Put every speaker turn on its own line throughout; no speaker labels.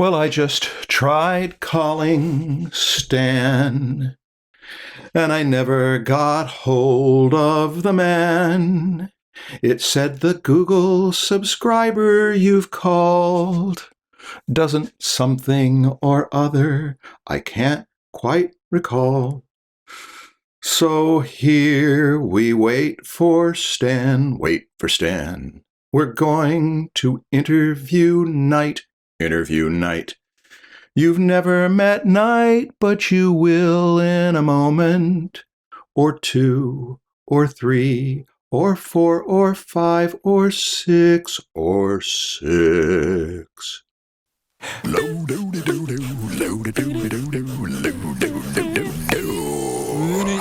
Well, I just tried calling Stan, and I never got hold of the man. It said the Google subscriber you've called doesn't something or other I can't quite recall. So here we wait for Stan. We're going to interview night. You've never met Night, but you will in a moment, or 2, or 3, or 4, or 5, or 6, or 6.
It's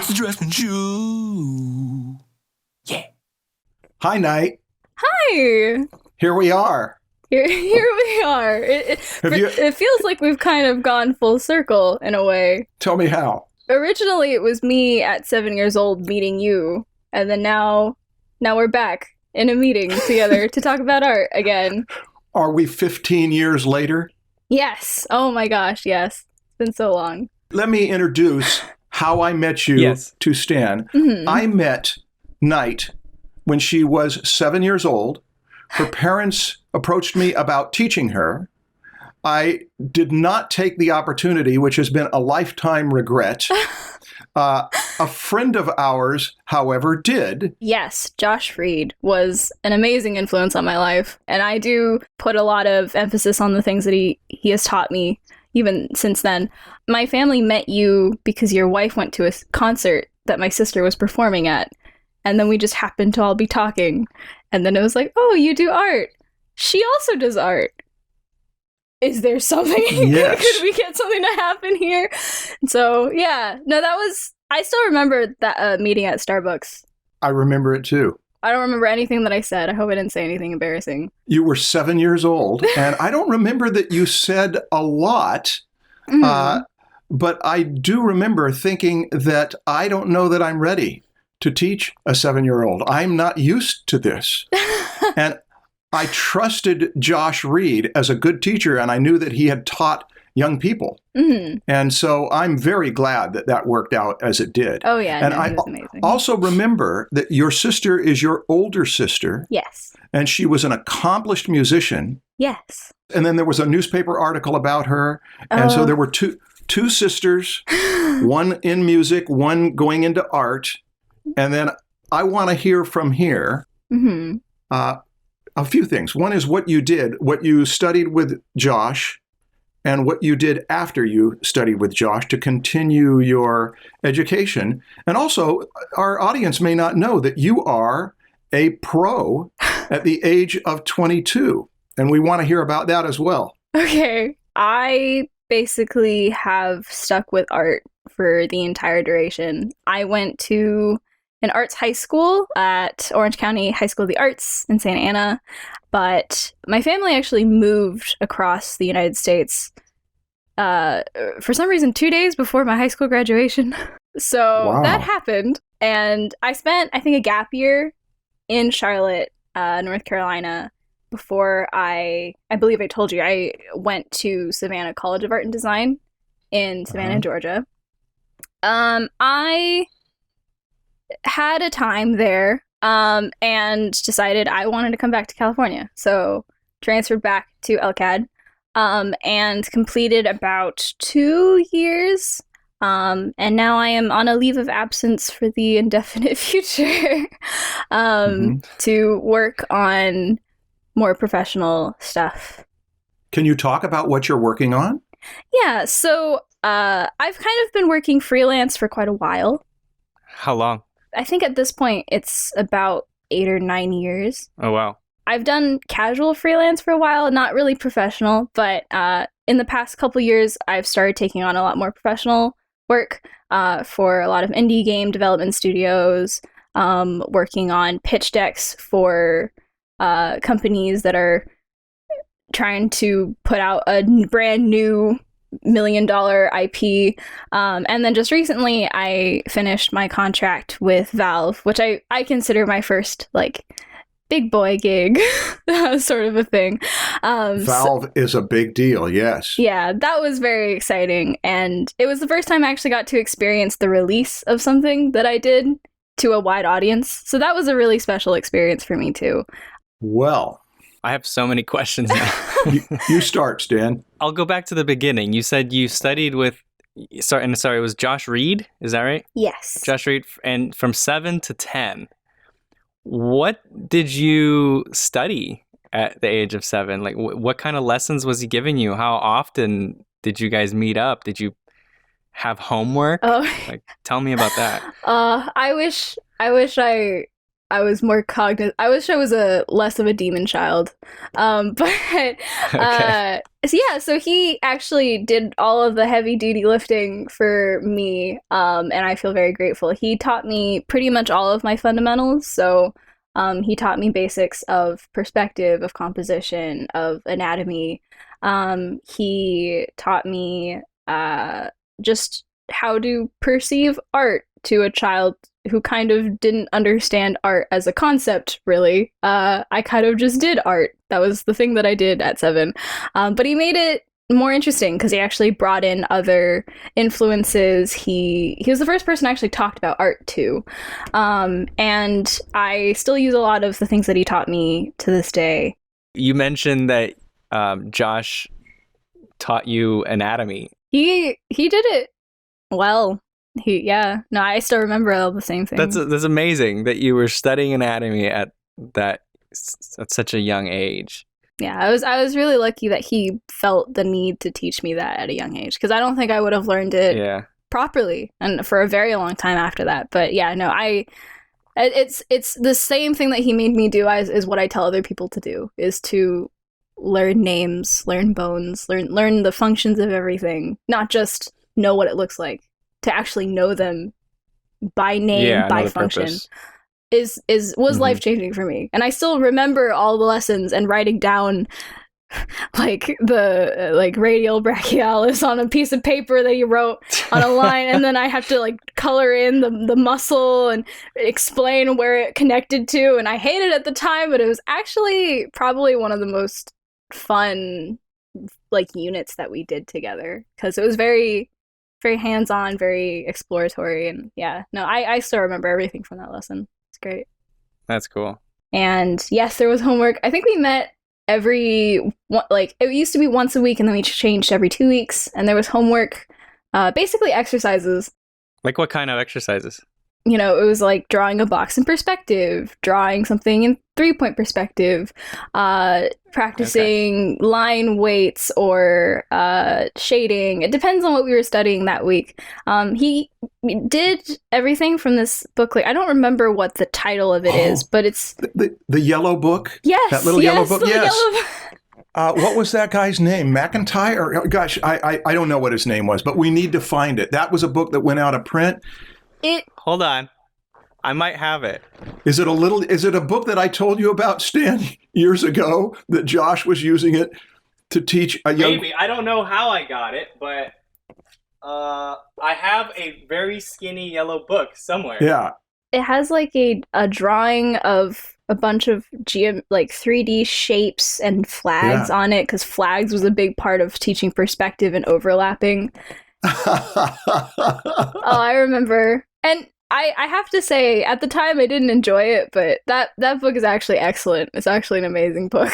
the Draftsmen Show. Yeah.
Hi, Night.
Hi.
Here we are.
Here we are. It feels like we've kind of gone full circle in a way.
Tell me how.
Originally, it was me at 7 years old meeting you, and then now we're back in a meeting together to talk about art again.
Are we 15 years later?
Yes. Oh my gosh, yes. It's been so long.
Let me introduce how I met you to Stan.
Mm-hmm.
I met Night when she was 7 years old. Her parents approached me about teaching her. I did not take the opportunity, which has been a lifetime regret. A friend of ours, however, did.
Yes, Josh Freed was an amazing influence on my life, and I do put a lot of emphasis on the things that he has taught me even since then. My family met you because your wife went to a concert that my sister was performing at, and then we just happened to all be talking, and then it was like, oh, you do art. She also does art. Is there something?
Yes.
Could we get something to happen here? So, yeah. No, I still remember that meeting at Starbucks.
I remember it too.
I don't remember anything that I said. I hope I didn't say anything embarrassing.
You were 7 years old, and I don't remember that you said a lot, but I do remember thinking that I don't know that I'm ready to teach a 7-year-old. I'm not used to this. And I trusted Josh Reed as a good teacher, and I knew that he had taught young people.
Mm-hmm.
And so I'm very glad that that worked out as it did.
Oh, yeah.
And
no,
I
he was amazing.
also remember that your sister is your older sister.
Yes.
And she was an accomplished musician.
Yes.
And then there was a newspaper article about her. And so there were two sisters, one in music, one going into art. And then I want to hear from here a few things. One is what you did, what you studied with Josh, and what you did after you studied with Josh to continue your education. And also, our audience may not know that you are a pro at the age of 22. And we want to hear about that as well.
Okay. I basically have stuck with art for the entire duration. I went to an arts high school at Orange County High School of the Arts in Santa Ana, but my family actually moved across the United States for some reason 2 days before my high school graduation. So that happened, and I spent, I think, a gap year in Charlotte, North Carolina, before I believe I told you, I went to Savannah College of Art and Design in Savannah, Georgia. I had a time there and decided I wanted to come back to California. So transferred back to LCAD and completed about 2 years. And now I am on a leave of absence for the indefinite future to work on more professional stuff.
Can you talk about what you're working on?
Yeah, so I've kind of been working freelance for quite a while.
How long?
I think at this point it's about 8 or 9 years.
Oh, wow.
I've done casual freelance for a while, not really professional, but in the past couple years, I've started taking on a lot more professional work for a lot of indie game development studios, working on pitch decks for companies that are trying to put out a brand new $1 million IP. And then just recently, I finished my contract with Valve, which I consider my first, like, big boy gig, sort of a thing.
Valve is a big deal, yes.
Yeah, that was very exciting. And it was the first time I actually got to experience the release of something that I did to a wide audience. So that was a really special experience for me, too.
Well,
I have so many questions now.
you start, Stan.
I'll go back to the beginning. You said you studied with, sorry, it was Josh Reed, is that right?
Yes.
Josh Reed, and from 7 to 10. What did you study at the age of 7? Like, what kind of lessons was he giving you? How often did you guys meet up? Did you have homework?
Oh.
Like, tell me about that.
I wish I was more cognizant. I wish I was less of a demon child. But
Okay.
so he actually did all of the heavy duty lifting for me, and I feel very grateful. He taught me pretty much all of my fundamentals. So he taught me basics of perspective, of composition, of anatomy. He taught me just how to perceive art to a child who kind of didn't understand art as a concept, really. I kind of just did art. That was the thing that I did at 7. But he made it more interesting because he actually brought in other influences. He was the first person I actually talked about art to. And I still use a lot of the things that he taught me to this day.
You mentioned that Josh taught you anatomy.
He did it well. I still remember all the same things.
That's amazing that you were studying anatomy at such a young age.
Yeah, I was really lucky that he felt the need to teach me that at a young age, because I don't think I would have learned it properly and for a very long time after that. But yeah, no, it's the same thing that he made me do is what I tell other people to do, is to learn names, learn bones, learn the functions of everything, not just know what it looks like. To actually know them by name, by function, was life-changing for me. And I still remember all the lessons and writing down like the radial brachialis on a piece of paper that he wrote on a line, and then I have to like color in the muscle and explain where it connected to. And I hated it at the time, but it was actually probably one of the most fun like units that we did together, because it was very hands-on, very exploratory, and I still remember everything from that lesson. It's great.
That's cool. And
yes, there was homework. I think we met it used to be once a week, and then we changed every 2 weeks, and there was homework, basically exercises.
Like what kind of exercises?
It was like drawing a box in perspective, drawing something in 3-point perspective, practicing line weights or shading. It depends on what we were studying that week. He did everything from this booklet. I don't remember what the title of it is, but it's...
The yellow book?
Yes.
That little yellow book?
Yes.
What was that guy's name? McIntyre? Gosh, I don't know what his name was, but we need to find it. That was a book that went out of print.
Hold on. I might have it.
Is it a book that I told you about, Stan, years ago, that Josh was using it to teach a young...
Maybe. I don't know how I got it, but I have a very skinny yellow book somewhere.
Yeah.
It has like a drawing of a bunch of 3D shapes and flags on it, because flags was a big part of teaching perspective and overlapping. Oh, I remember. And I have to say, at the time I didn't enjoy it, but that book is actually excellent. It's actually an amazing book.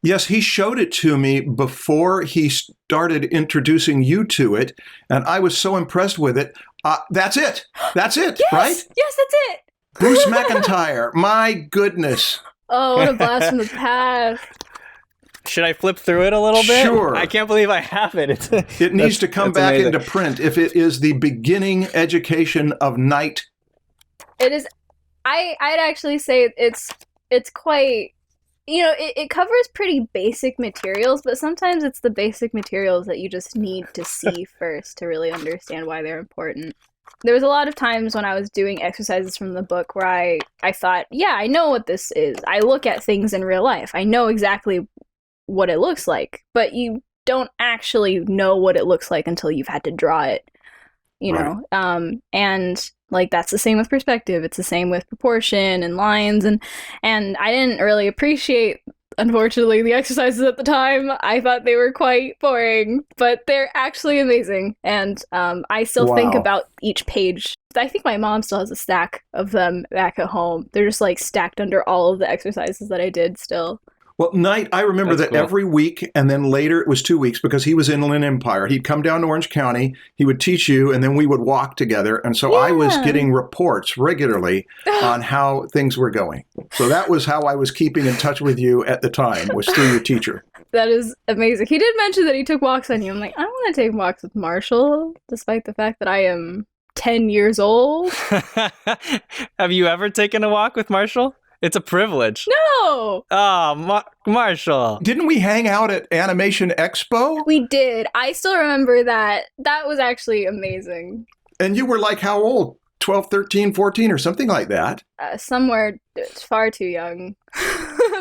Yes, he showed it to me before he started introducing you to it, and I was so impressed with it. That's it. That's it,
yes!
right?
Yes, that's it.
Bruce McIntyre. My goodness.
Oh, what a blast from the past.
Should I flip through it a little bit?
Sure.
I can't believe I have it.
It needs to come back
amazing.
into print if it is the beginning education of night.
It is. I'd actually say it's quite, it covers pretty basic materials, but sometimes it's the basic materials that you just need to see first to really understand why they're important. There was a lot of times when I was doing exercises from the book where I thought, yeah, I know what this is. I look at things in real life. I know exactly what it looks like, but you don't actually know what it looks like until you've had to draw it, you know. And Like, that's the same with perspective. It's the same with proportion and lines. And I didn't really appreciate, unfortunately, the exercises at the time. I thought they were quite boring, but they're actually amazing. And I still think about each page. I think my mom still has a stack of them back at home. They're just like stacked under all of the exercises that I did still.
Well, Knight, I remember
That's
that
cool.
every week, and then later it was 2 weeks because he was in Inland Empire. He'd come down to Orange County, he would teach you, and then we would walk together. And so I was getting reports regularly on how things were going. So that was how I was keeping in touch with you at the time, was through your teacher.
That is amazing. He did mention that he took walks on you. I'm like, I want to take walks with Marshall, despite the fact that I am 10 years old.
Have you ever taken a walk with Marshall? It's a privilege.
No!
Oh, Marshall.
Didn't we hang out at Animation Expo?
We did. I still remember that. That was actually amazing.
And you were like how old? 12, 13, 14 or something like that.
Somewhere far too young.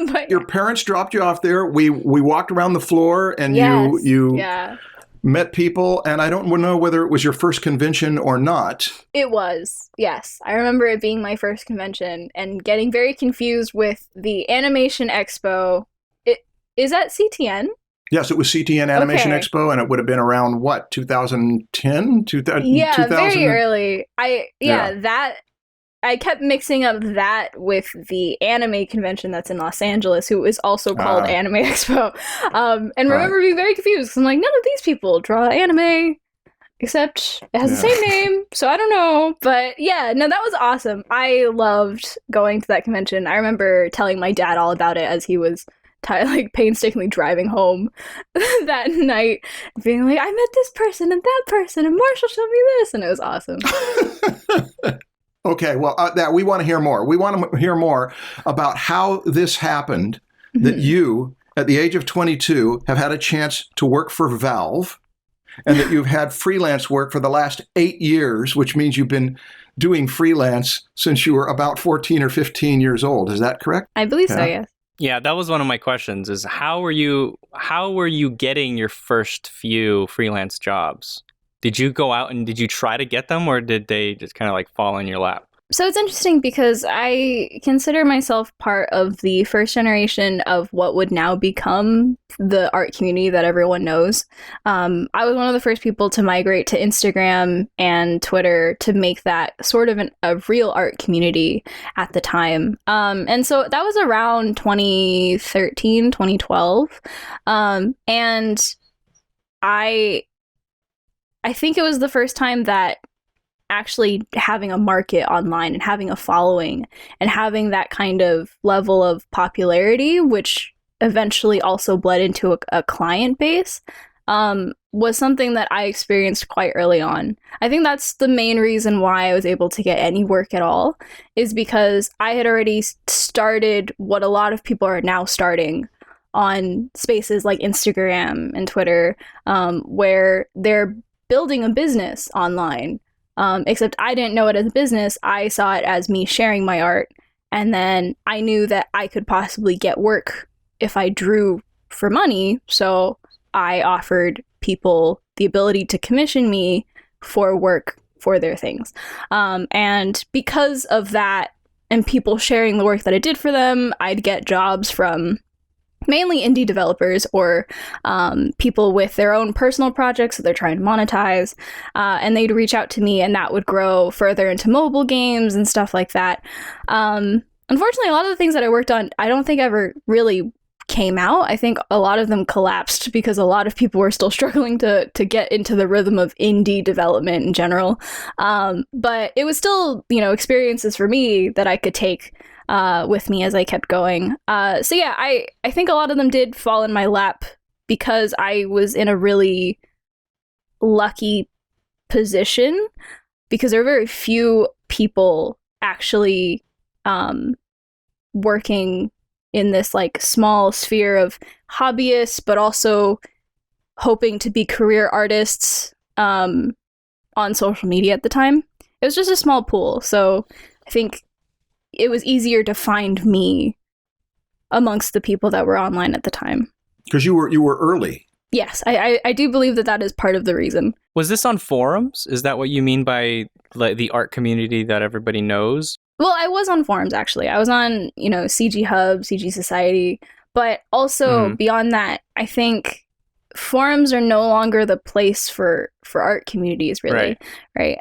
But
Your parents dropped you off there. We walked around the floor and
yes.
you
Yeah.
met people, and I don't know whether it was your first convention or not.
It was, yes. I remember it being my first convention and getting very confused with the Animation Expo. Is that CTN?
Yes, it was CTN Animation
Okay.
Expo, and it would have been around, what, 2010?
Yeah,
2000?
very early.
Yeah.
That I kept mixing up that with the anime convention that's in Los Angeles, who is also called Anime Expo. And remember being very confused because I'm like, none of these people draw anime, except it has the same name, so I don't know. But yeah, no, that was awesome. I loved going to that convention. I remember telling my dad all about it as he was painstakingly driving home that night, being like, I met this person and that person, and Marshall showed me this, and it was awesome.
Okay, well, that we want to hear more. We want to hear more about how this happened, that you, at the age of 22, have had a chance to work for Valve, and that you've had freelance work for the last 8 years, which means you've been doing freelance since you were about 14 or 15 years old. Is that correct?
I believe so,
Yeah.
yes.
Yeah, that was one of my questions, is how were you getting your first few freelance jobs? Did you go out and did you try to get them, or did they just kind of like fall in your lap?
So it's interesting because I consider myself part of the first generation of what would now become the art community that everyone knows. I was one of the first people to migrate to Instagram and Twitter to make that sort of a real art community at the time. And so that was around 2013, 2012. And I think it was the first time that actually having a market online and having a following and having that kind of level of popularity, which eventually also bled into a client base, was something that I experienced quite early on. I think that's the main reason why I was able to get any work at all, is because I had already started what a lot of people are now starting on spaces like Instagram and Twitter, where they're building a business online. Except I didn't know it as a business. I saw it as me sharing my art. And then I knew that I could possibly get work if I drew for money. So I offered people the ability to commission me for work for their things. And because of that, and people sharing the work that I did for them, I'd get jobs from mainly indie developers or people with their own personal projects that they're trying to monetize, and they'd reach out to me, and that would grow further into mobile games and stuff like that. Unfortunately, a lot of the things that I worked on, I don't think ever really came out. I think a lot of them collapsed because a lot of people were still struggling to get into the rhythm of indie development in general. But it was still, experiences for me that I could take with me as I kept going. So yeah, I think a lot of them did fall in my lap because I was in a really lucky position, because there are very few people actually working in this like small sphere of hobbyists, but also hoping to be career artists on social media at the time. It was just a small pool, so I think it was easier to find me amongst the people that were online at the time.
Because you were early.
Yes, I do believe that is part of the reason.
Was this on forums? Is that what you mean by like the art community that everybody knows?
Well, I was on forums, actually. I was on, CG Hub, CG Society, but also beyond that, I think forums are no longer the place for art communities, really. Right.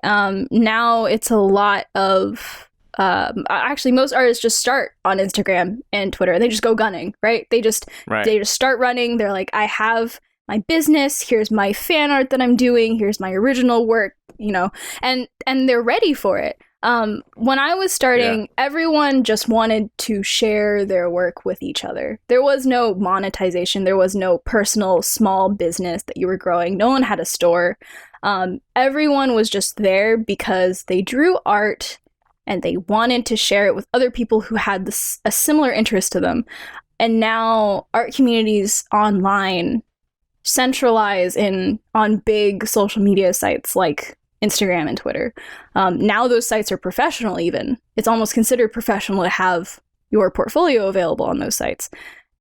Now it's a lot of actually most artists just start on Instagram and Twitter. They just go gunning, right? They just start running. They're like, I have my business, here's my fan art that I'm doing, here's my original work, and they're ready for it. When I was starting, everyone just wanted to share their work with each other. There was no monetization. There was no personal small business that you were growing. No one had a store. Everyone was just there because they drew art and they wanted to share it with other people who had a similar interest to them. And now art communities online centralize on big social media sites like Instagram and Twitter. Now those sites are professional even. It's almost considered professional to have your portfolio available on those sites.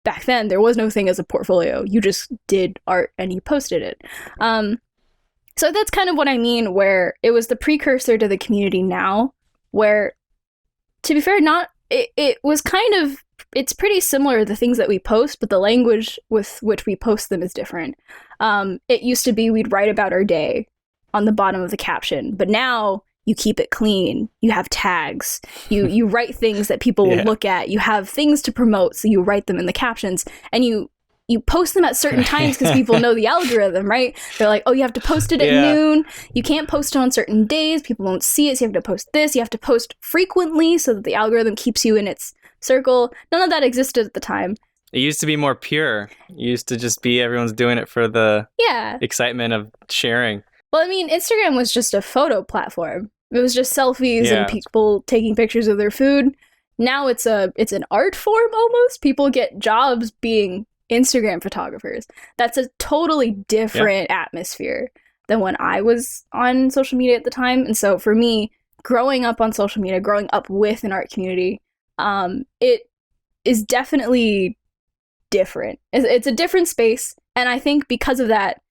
Back then, there was no thing as a portfolio. You just did art and you posted it. So that's kind of what I mean, where it was the precursor to the community now, where, to be fair, it was kind of, it's pretty similar to the things that we post, but the language with which we post them is different. It used to be we'd write about our day on the bottom of the caption, but now you keep it clean. You have tags. You write things that people will look at. You have things to promote, so you write them in the captions, and you post them at certain times because people know the algorithm, right? They're like, oh, you have to post it at noon. You can't post it on certain days. People won't see it, so you have to post this. You have to post frequently so that the algorithm keeps you in its circle. None of that existed at the time.
It used to be more pure. It used to just be everyone's doing it for the excitement of sharing.
Well, I mean, Instagram was just a photo platform. It was just selfies and people taking pictures of their food. Now it's an art form almost. People get jobs being Instagram photographers. That's a totally different atmosphere than when I was on social media at the time. And so for me, growing up on social media, growing up with an art community, it is definitely different. It's a different space. And I think because of that,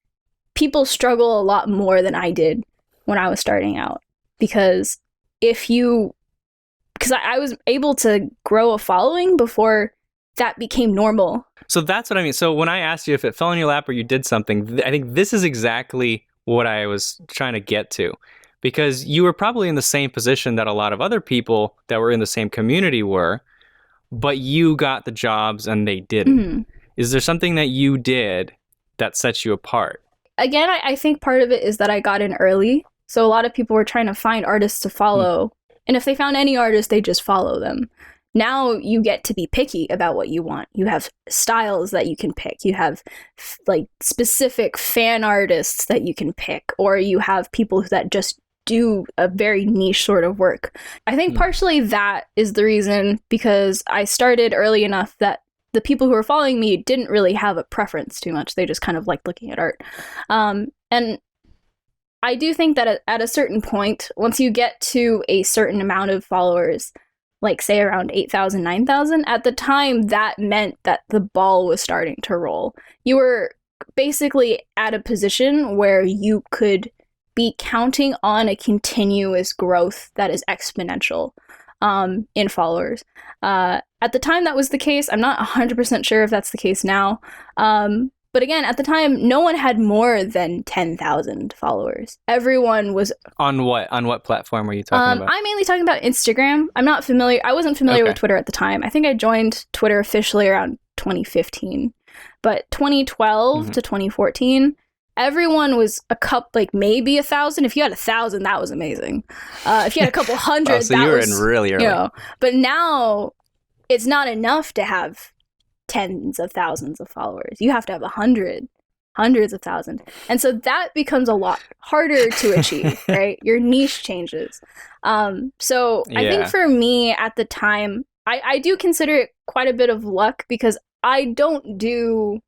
people struggle a lot more than I did when I was starting out. Because I was able to grow a following before that became normal.
So that's what I mean. So when I asked you if it fell in your lap or you did something, I think this is exactly what I was trying to get to. Because you were probably in the same position that a lot of other people that were in the same community were, but you got the jobs and they didn't. Mm-hmm. Is there something that you did that sets you apart? Again,
I think part of it is that I got in early. So a lot of people were trying to find artists to follow. And if they found any artist, they just follow them. Now you get to be picky about what you want. You have styles that you can pick. You have like specific fan artists that you can pick, or you have people that just do a very niche sort of work. I think partially that is the reason, because I started early enough that the people who were following me didn't really have a preference too much. They just kind of liked looking at art. And I do think that at a certain point, once you get to a certain amount of followers, like say around 8,000, 9,000, at the time that meant that the ball was starting to roll. You were basically at a position where you could be counting on a continuous growth that is exponential in followers. At the time that was the case. I'm not 100% sure if that's the case now. But again, at the time, no one had more than 10,000 followers. Everyone was...
On what platform were you talking about?
I'm mainly talking about Instagram. I wasn't familiar with Twitter at the time. I think I joined Twitter officially around 2015. But 2012 to 2014, everyone was maybe 1,000. If you had 1,000, that was amazing. If you had a couple hundred,
so you were in really early.
But now, it's not enough to have tens of thousands of followers. You have to have hundreds of thousands. And so that becomes a lot harder to achieve, right? Your niche changes. So I think for me at the time, I do consider it quite a bit of luck, because I don't do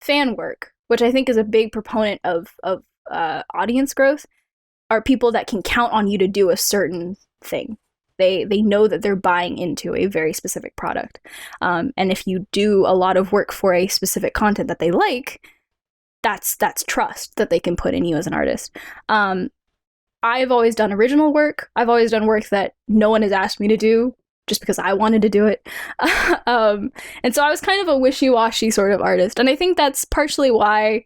fan work, which I think is a big proponent of audience growth, are people that can count on you to do a certain thing. They know that they're buying into a very specific product. And if you do a lot of work for a specific content that they like, that's trust that they can put in you as an artist. I've always done original work. I've always done work that no one has asked me to do just because I wanted to do it. And so I was kind of a wishy-washy sort of artist. And I think that's partially why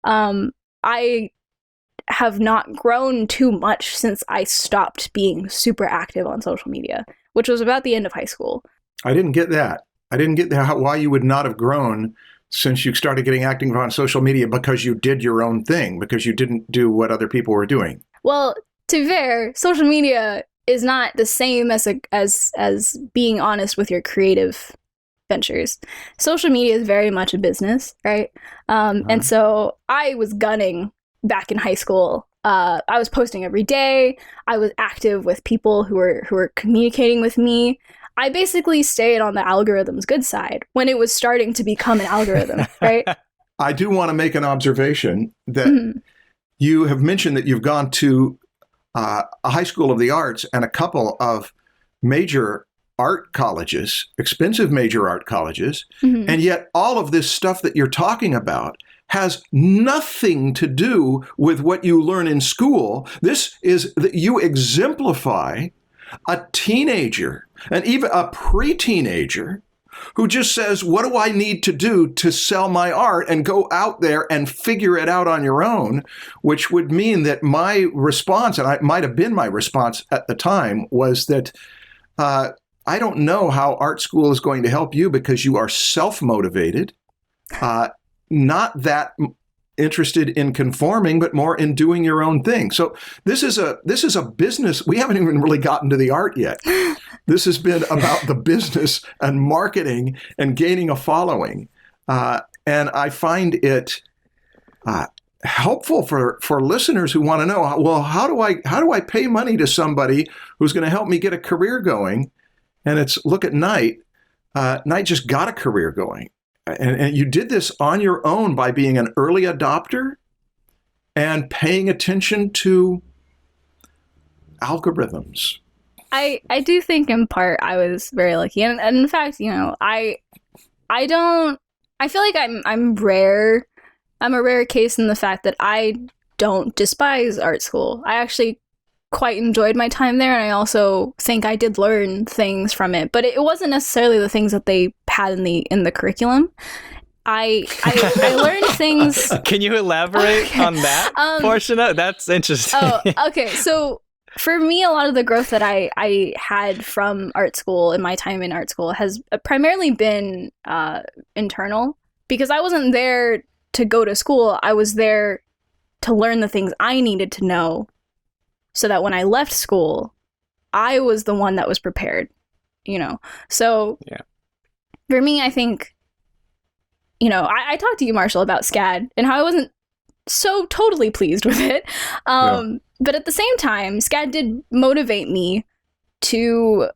I have not grown too much since I stopped being super active on social media, which was about the end of high school.
I didn't get that. I didn't get why you would not have grown since you started getting active on social media, because you did your own thing, because you didn't do what other people were doing.
Well, to be fair, social media is not the same as being honest with your creative ventures. Social media is very much a business, right? And so I was gunning back in high school. I was posting every day. I was active with people who were communicating with me. I basically stayed on the algorithm's good side when it was starting to become an algorithm, right?
I do want to make an observation that you have mentioned that you've gone to a high school of the arts and a couple of major art colleges, expensive major art colleges, and yet all of this stuff that you're talking about has nothing to do with what you learn in school. This is that you exemplify a teenager and even a pre-teenager who just says, what do I need to do to sell my art, and go out there and figure it out on your own, which would mean that my response, and it might have been my response at the time, was that I don't know how art school is going to help you because you are self-motivated, not that interested in conforming, but more in doing your own thing. So this is a business. We haven't even really gotten to the art yet. This has been about the business and marketing and gaining a following. And I find it helpful for listeners who want to know, well, how do I pay money to somebody who's going to help me get a career going? And it's look at Knight. Knight just got a career going. And you did this on your own by being an early adopter and paying attention to algorithms.
I do think in part I was very lucky. And in fact, I feel like I'm rare. I'm a rare case in the fact that I don't despise art school. I actually quite enjoyed my time there, and I also think I did learn things from it, but it wasn't necessarily the things that they had in the curriculum. I learned things.
Can you elaborate on that portion of it? That's interesting.
Oh, okay. So for me, a lot of the growth that I had from art school in my time in art school has primarily been internal, because I wasn't there to go to school. I was there to learn the things I needed to know, so that when I left school, I was the one that was prepared, So
yeah.
For me, I think, I talked to you, Marshall, about SCAD and how I wasn't so totally pleased with it. But at the same time, SCAD did motivate me to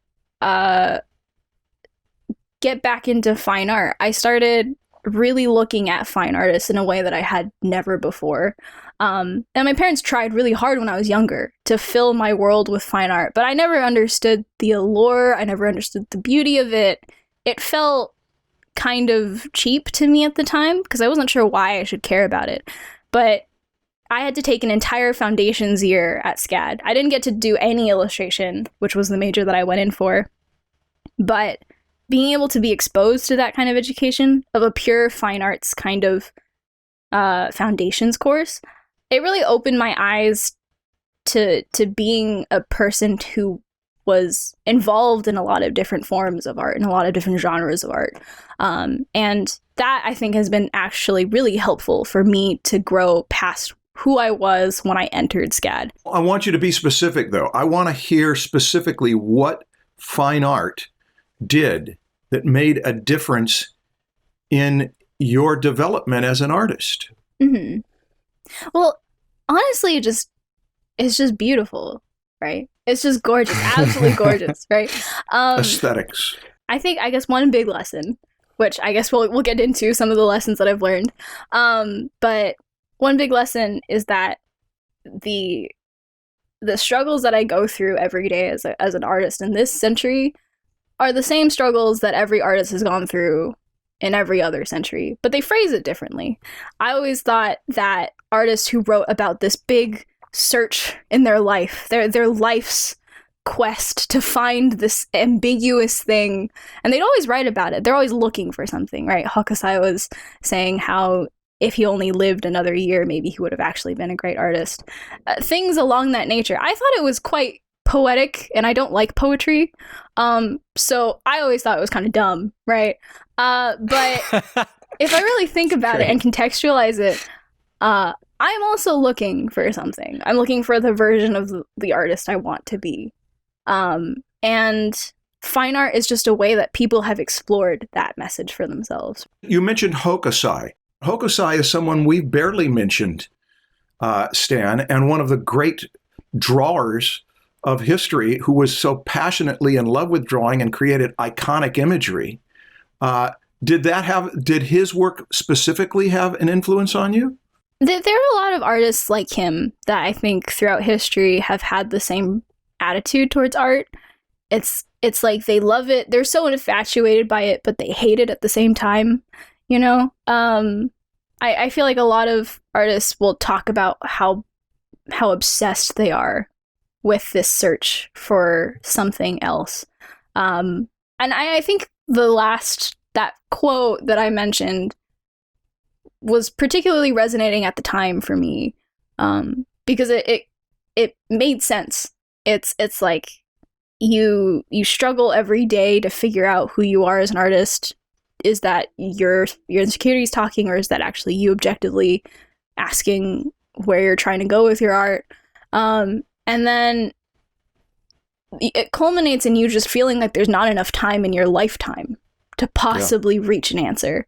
get back into fine art. I started really looking at fine artists in a way that I had never before. And my parents tried really hard when I was younger to fill my world with fine art, but I never understood the allure. I never understood the beauty of it. It felt kind of cheap to me at the time because I wasn't sure why I should care about it. But I had to take an entire foundations year at SCAD. I didn't get to do any illustration, which was the major that I went in for. But being able to be exposed to that kind of education, of a pure fine arts kind of foundations course, it really opened my eyes to being a person who was involved in a lot of different forms of art and a lot of different genres of art. And that, I think, has been actually really helpful for me to grow past who I was when I entered SCAD.
I want you to be specific, though. I want to hear specifically what fine art did that made a difference in your development as an artist.
Mm-hmm. Well, honestly, it's just beautiful, right? It's just gorgeous, absolutely gorgeous, right?
Aesthetics.
I guess one big lesson, which I guess we'll get into some of the lessons that I've learned. But one big lesson is that the struggles that I go through every day as an artist in this century are the same struggles that every artist has gone through in every other century, but they phrase it differently. I always thought that artists who wrote about this big search in their life, their life's quest to find this ambiguous thing, and they'd always write about it. They're always looking for something, right? Hokusai was saying how if he only lived another year, maybe he would have actually been a great artist. Things along that nature. I thought it was quite poetic, and I don't like poetry. So I always thought it was kind of dumb, right? But if I really think about it and contextualize it, I'm also looking for something. I'm looking for the version of the artist I want to be. And fine art is just a way that people have explored that message for themselves.
You mentioned Hokusai. Hokusai is someone we've barely mentioned, Stan, and one of the great drawers of history who was so passionately in love with drawing and created iconic imagery. Did his work specifically have an influence on you?
There are a lot of artists like him that I think throughout history have had the same attitude towards art. It's like they love it. They're so infatuated by it, but they hate it at the same time. You know, I feel like a lot of artists will talk about how obsessed they are with this search for something else. And I think that quote that I mentioned was particularly resonating at the time for me, because it made sense. It's like you struggle every day to figure out who you are as an artist. Is that your insecurities talking, or is that actually you objectively asking where you're trying to go with your art? And then it culminates in you just feeling like there's not enough time in your lifetime to possibly reach an answer.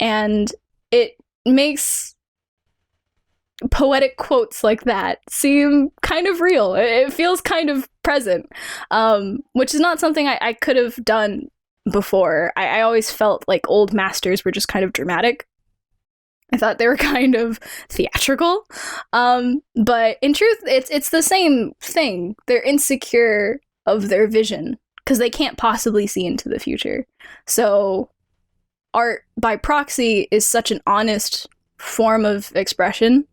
And it makes poetic quotes like that seem kind of real. It feels kind of present, which is not something I could have done before. I always felt like old masters were just kind of dramatic. I thought they were kind of theatrical. But in truth, it's the same thing. They're insecure of their vision because they can't possibly see into the future. So art by proxy is such an honest form of expression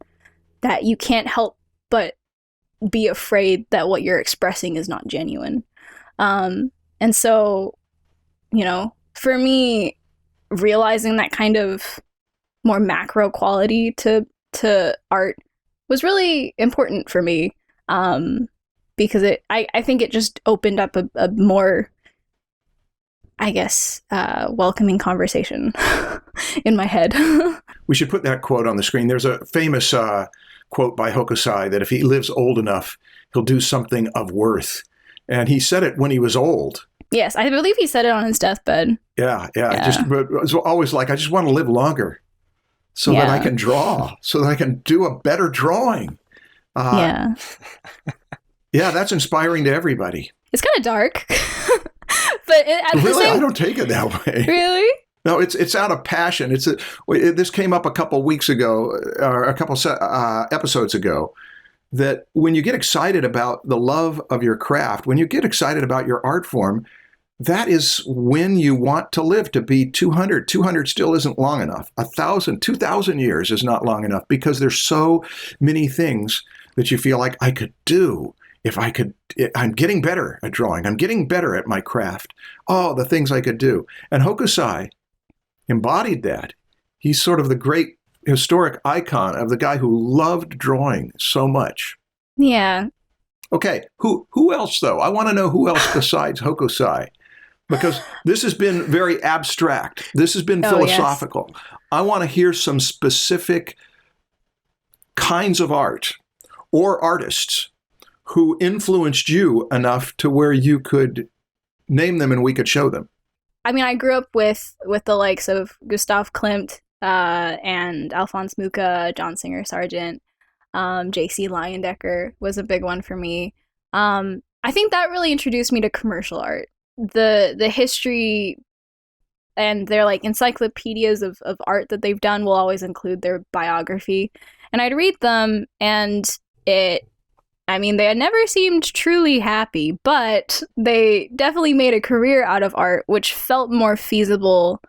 that you can't help but be afraid that what you're expressing is not genuine. And so, you know, for me, realizing that kind of more macro quality to art was really important for me, because I think it just opened up a more, I guess, welcoming conversation in my head.
We should put that quote on the screen. There's a famous quote by Hokusai that if he lives old enough, he'll do something of worth. And he said it when he was old.
Yes, I believe he said it on his deathbed.
Yeah. But it was always like, I just want to live longer so that I can draw, so that I can do a better drawing. Yeah, that's inspiring to everybody.
It's kind of dark. But
really, I don't take it that way.
Really?
No, it's out of passion. This came up a couple weeks ago, or a couple episodes ago, that when you get excited about the love of your craft, when you get excited about your art form, that is when you want to live to be 200. 200 still isn't long enough. 1,000, 2,000 years is not long enough, because there's so many things that you feel like I could do. If I could, I'm getting better at drawing. I'm getting better at my craft. Oh, the things I could do. And Hokusai embodied that. He's sort of the great historic icon of the guy who loved drawing so much.
Yeah.
Okay, who else though? I want to know who else besides Hokusai, because this has been very abstract. This has been philosophical. Yes. I want to hear some specific kinds of art or artists who influenced you enough to where you could name them and we could show them.
I mean, I grew up with the likes of Gustav Klimt and Alphonse Mucha, John Singer Sargent. J.C. Liondecker was a big one for me. I think that really introduced me to commercial art. The history and their like encyclopedias of art that they've done will always include their biography. And I'd read them, and it I mean, they had never seemed truly happy, but they definitely made a career out of art, which felt more feasible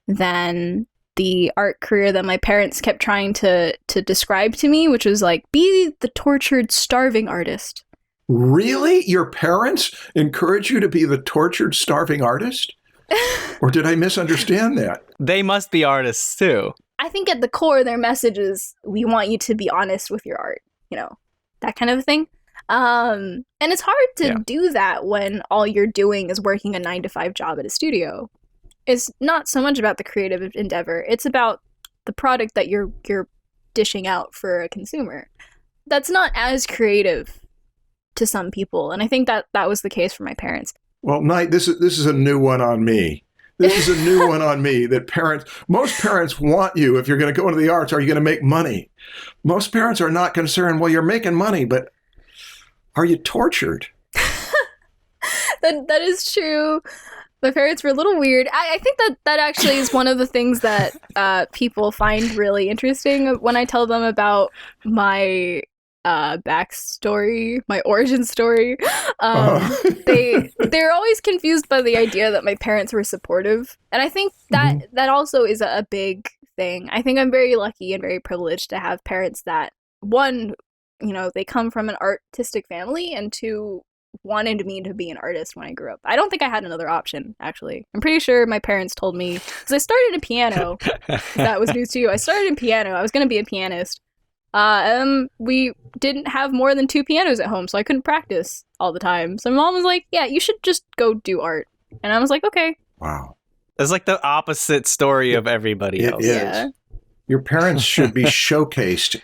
than the art career that my parents kept trying to describe to me, which was like, be the tortured, starving artist.
Really? Your parents encourage you to be the tortured, starving artist? Or did I misunderstand that?
They must be artists too.
I think at the core, their message is, we want you to be honest with your art, that kind of thing. And it's hard to do that when all you're doing is working a 9-to-5 job at a studio. It's not so much about the creative endeavor. It's about the product that you're dishing out for a consumer. That's not as creative to some people. And I think that was the case for my parents.
Well, Knight, this is a new one on me. This is a new one on me that most parents want you, if you're going to go into the arts, are you going to make money? Most parents are not concerned, well, you're making money, but are you tortured?
That is true. My parents were a little weird. I think that actually is one of the things that people find really interesting when I tell them about my backstory, my origin story. They're always confused by the idea that my parents were supportive, and I think that also is a big thing. I think I'm very lucky and very privileged to have parents that, one, they come from an artistic family, and two, wanted me to be an artist when I grew up. I don't think I had another option, actually. I'm pretty sure my parents told me, because I started in piano, if that was news to you. I started in piano. I was going to be a pianist. We didn't have more than 2 pianos at home, so I couldn't practice all the time. So my mom was like, yeah, you should just go do art. And I was like, okay.
Wow.
It's like the opposite story of everybody else.
It is. Yeah. Your parents should be showcased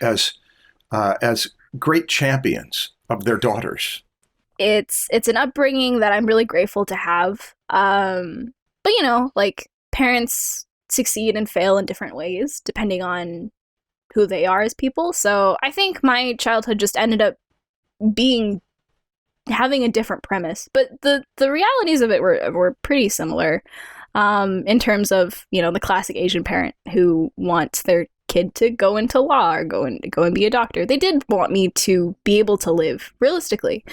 as great champions of their daughters.
It's an upbringing that I'm really grateful to have. But parents succeed and fail in different ways, depending on who they are as people. So I think my childhood just ended up having a different premise. But the realities of it were pretty similar, in terms of, the classic Asian parent who wants their kid to go into law or go and be a doctor. They did want me to be able to live realistically.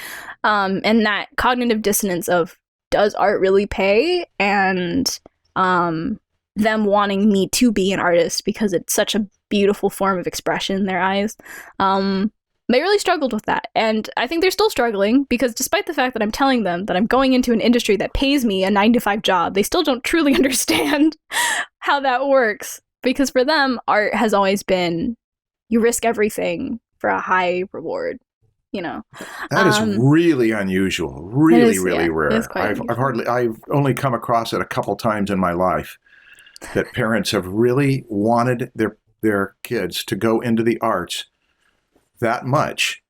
And that cognitive dissonance of, does art really pay? And them wanting me to be an artist because it's such a beautiful form of expression in their eyes. They really struggled with that. And I think they're still struggling, because despite the fact that I'm telling them that I'm going into an industry that pays me a 9-to-5 job, they still don't truly understand how that works. Because for them, art has always been, you risk everything for a high reward,
That is really unusual, really rare. I've only come across it a couple times in my life, that parents have really wanted their kids to go into the arts that much.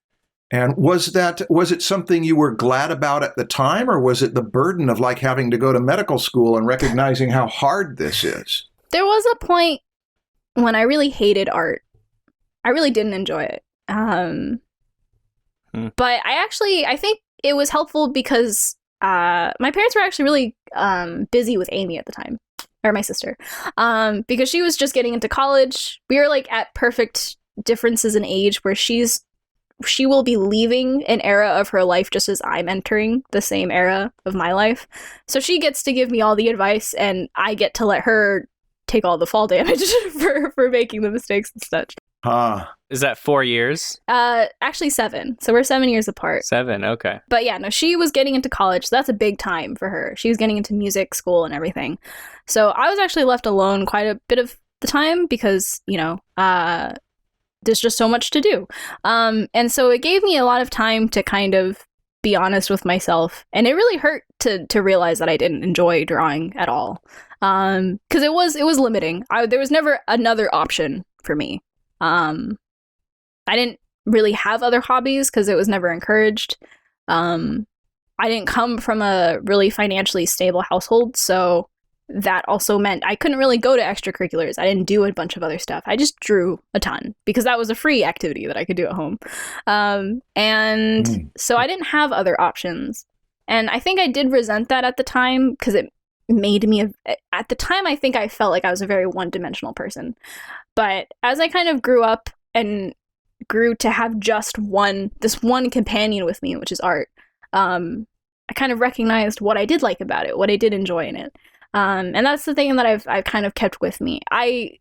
And was it something you were glad about at the time, or was it the burden of having to go to medical school and recognizing how hard this is?
There was a point when I really hated art. I really didn't enjoy it. But I think it was helpful because my parents were actually really busy with Amy at the time, or my sister, because she was just getting into college. We were at perfect differences in age, where she will be leaving an era of her life just as I'm entering the same era of my life. So she gets to give me all the advice, and I get to let her take all the fall damage for making the mistakes and such.
Is that 4 years?
Actually 7. So we're 7 years apart.
7, okay.
But yeah, no, she was getting into college, so that's a big time for her. She was getting into music school and everything. So I was actually left alone quite a bit of the time because, there's just so much to do. And so it gave me a lot of time to kind of be honest with myself. And it really hurt to realize that I didn't enjoy drawing at all. Because it was limiting. There was never another option for me. I didn't really have other hobbies because it was never encouraged. I didn't come from a really financially stable household, so that also meant I couldn't really go to extracurriculars. I didn't do a bunch of other stuff. I just drew a ton because that was a free activity that I could do at home. So I didn't have other options. And I think I did resent that at the time because it made me, at the time, I think I felt like I was a very one-dimensional person. But as I kind of grew up and grew to have just this one companion with me, which is art, I kind of recognized what I did like about it, what I did enjoy in it. And that's the thing that I've kind of kept with me. I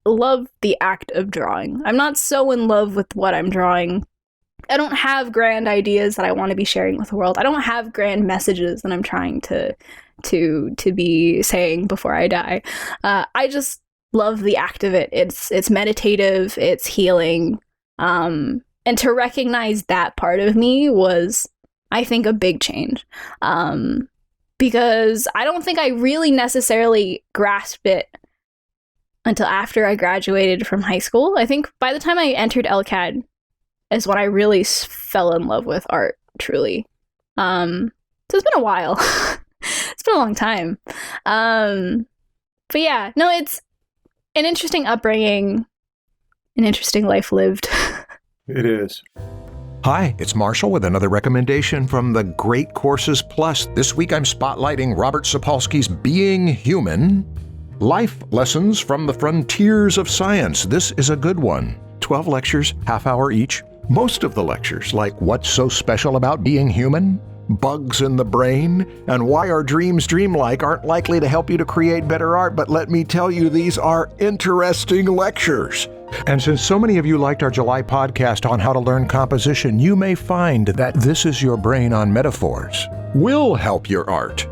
love the act of drawing. I'm not so in love with what I'm drawing. I don't have grand ideas that I want to be sharing with the world. I don't have grand messages that I'm trying to be saying before I die. I just love the act of it. It's meditative, it's healing. And to recognize that part of me was, I think, a big change. Because I don't think I really necessarily grasped it until after I graduated from high school. I think by the time I entered LCAD is when I really fell in love with art, truly. So it's been a while. It's been a long time. But yeah, no, it's an interesting upbringing, an interesting life lived.
It is.
Hi, it's Marshall with another recommendation from the Great Courses Plus. This week I'm spotlighting Robert Sapolsky's Being Human, Life Lessons from the Frontiers of Science. This is a good one. 12 lectures, half hour each. Most of the lectures, like What's So Special About Being Human, Bugs in the Brain, and Why Our Dreams Dreamlike, aren't likely to help you to create better art, but let me tell you, these are interesting lectures. And since so many of you liked our July podcast on how to learn composition, you may find that This Is Your Brain on Metaphors will help your art.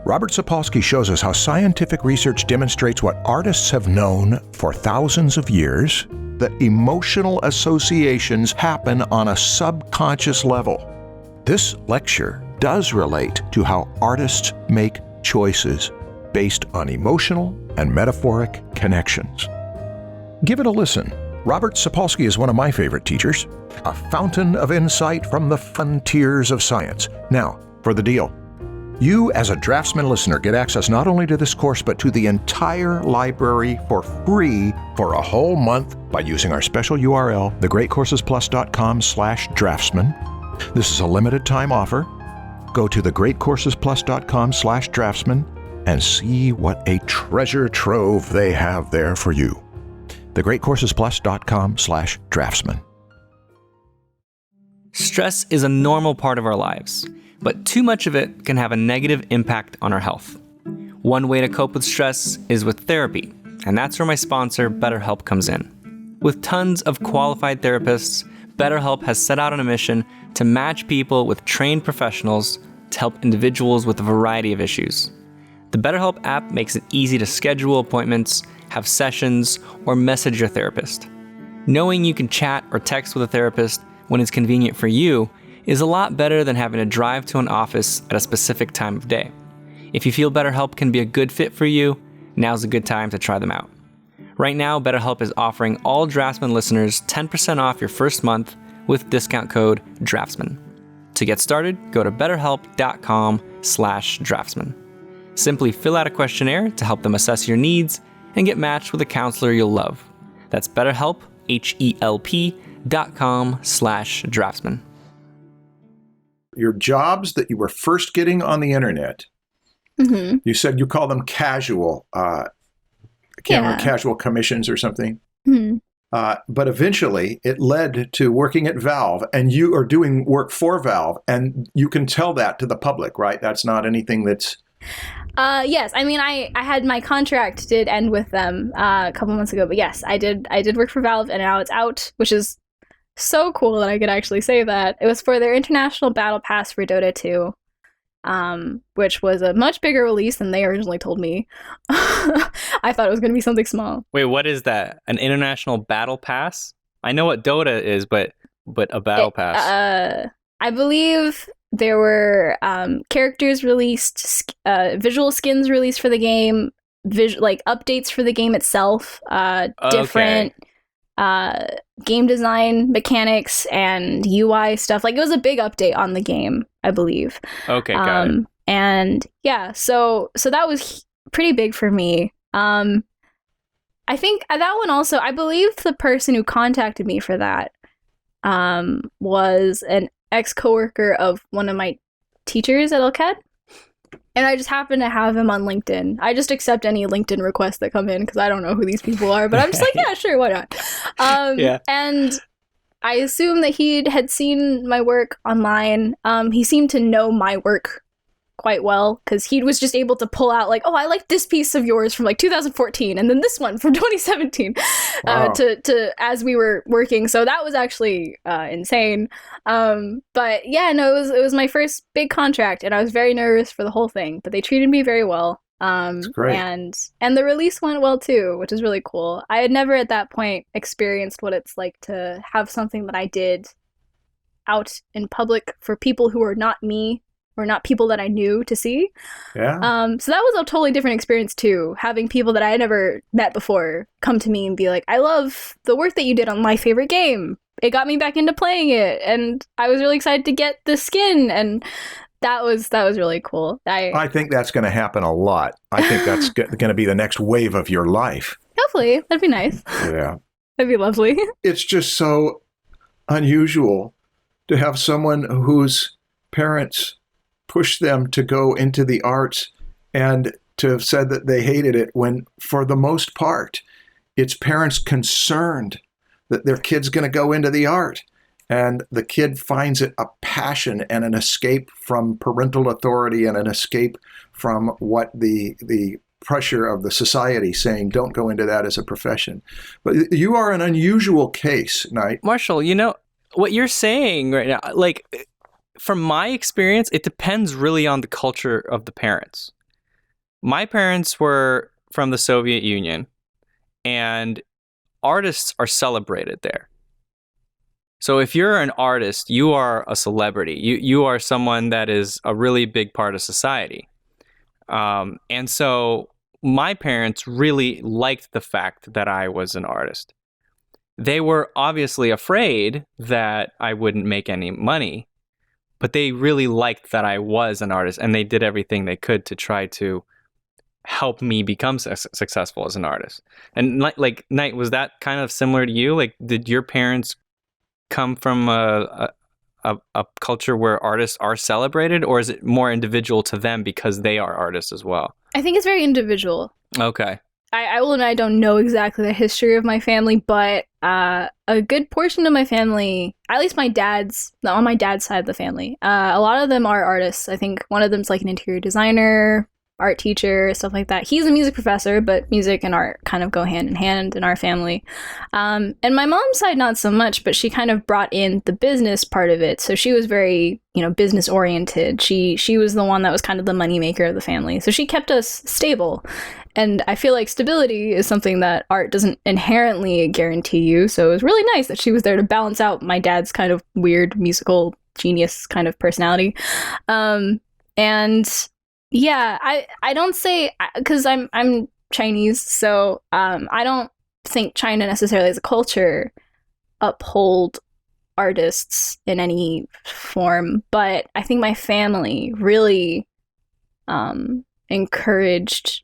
Robert Sapolsky shows us how scientific research demonstrates what artists have known for thousands of years, that emotional associations happen on a subconscious level. This lecture does relate to how artists make choices based on emotional and metaphoric connections. Give it a listen. Robert Sapolsky is one of my favorite teachers, a fountain of insight from the frontiers of science. Now, for the deal. You, as a Draftsmen listener, get access not only to this course, but to the entire library for free for a whole month by using our special URL, thegreatcoursesplus.com/draftsman. This is a limited time offer. Go to thegreatcoursesplus.com/draftsman and see what a treasure trove they have there for you. thegreatcoursesplus.com/draftsman.
Stress is a normal part of our lives, but too much of it can have a negative impact on our health. One way to cope with stress is with therapy, and that's where my sponsor, BetterHelp, comes in. With tons of qualified therapists, BetterHelp has set out on a mission to match people with trained professionals to help individuals with a variety of issues. The BetterHelp app makes it easy to schedule appointments, have sessions, or message your therapist. Knowing you can chat or text with a therapist when it's convenient for you is a lot better than having to drive to an office at a specific time of day. If you feel BetterHelp can be a good fit for you, now's a good time to try them out. Right now, BetterHelp is offering all Draftsmen listeners 10% off your first month with discount code DRAFTSMAN. To get started, go to betterhelp.com/draftsman. Simply fill out a questionnaire to help them assess your needs and get matched with a counselor you'll love. That's BetterHelp, HELP.com/draftsman.
Your jobs that you were first getting on the internet, you said you call them casual, casual commissions or something. But eventually it led to working at Valve, and you are doing work for Valve, and you can tell that to the public, right? That's not anything that's...
Yes, I mean, I had my contract did end with them a couple months ago, but yes, I did work for Valve, and now it's out, which is so cool that I could actually say that. It was for their International Battle Pass for Dota 2, which was a much bigger release than they originally told me. I thought it was going to be something small.
Wait, what is that? An International Battle Pass? I know what Dota is, but a Battle Pass.
I believe there were characters released, visual skins released for the game, like updates for the game itself, different game design mechanics and UI stuff. Like, it was a big update on the game, I believe.
Okay, got it.
And yeah, so that was pretty big for me. I think that one also, I believe the person who contacted me for that was an ex-coworker of one of my teachers at LCAD. And I just happen to have him on LinkedIn. I just accept any LinkedIn requests that come in because I don't know who these people are. But I'm just like, yeah, sure, why not? And I assume that he had seen my work online. He seemed to know my work quite well because he was just able to pull out like, oh, I like this piece of yours from like 2014 and then this one from 2017 to as we were working. So that was actually insane. But yeah, no, it was my first big contract and I was very nervous for the whole thing, but they treated me very well.
That's great.
And the release went well too, which is really cool. I had never at that point experienced what it's like to have something that I did out in public for people who are not me or not people that I knew to see.
Yeah.
So that was a totally different experience too, having people that I had never met before come to me and be like, I love the work that you did on my favorite game. It got me back into playing it and I was really excited to get the skin, and that was really cool.
I think that's going to happen a lot. I think that's going to be the next wave of your life.
Hopefully. That'd be nice.
Yeah.
That'd be lovely.
It's just so unusual to have someone whose parents pushed them to go into the arts and to have said that they hated it when, for the most part, it's parents concerned that their kid's going to go into the art. And the kid finds it a passion and an escape from parental authority and an escape from what the pressure of the society saying, don't go into that as a profession. But you are an unusual case, Knight.
Marshall, you know, what you're saying right now, like, from my experience, it depends really on the culture of the parents. My parents were from the Soviet Union, and artists are celebrated there. So if you're an artist, you are a celebrity. You are someone that is a really big part of society. And so my parents really liked the fact that I was an artist. They were obviously afraid that I wouldn't make any money, but they really liked that I was an artist, and they did everything they could to try to help me become successful as an artist. And like, Knight, was that kind of similar to you? Like, did your parents come from a culture where artists are celebrated, or is it more individual to them because they are artists as well?
I think it's very individual.
Okay.
I will admit I don't know exactly the history of my family, but a good portion of my family, at least on my dad's side of the family, a lot of them are artists. I think one of them's like an interior designer, art teacher, stuff like that. He's a music professor, but music and art kind of go hand in hand in our family. And my mom's side, not so much, but she kind of brought in the business part of it. So she was very, business oriented. She was the one that was kind of the moneymaker of the family. So she kept us stable. And I feel like stability is something that art doesn't inherently guarantee you. So it was really nice that she was there to balance out my dad's kind of weird musical genius kind of personality. And yeah, I don't say, because I'm Chinese, so I don't think China necessarily as a culture uphold artists in any form, but I think my family really encouraged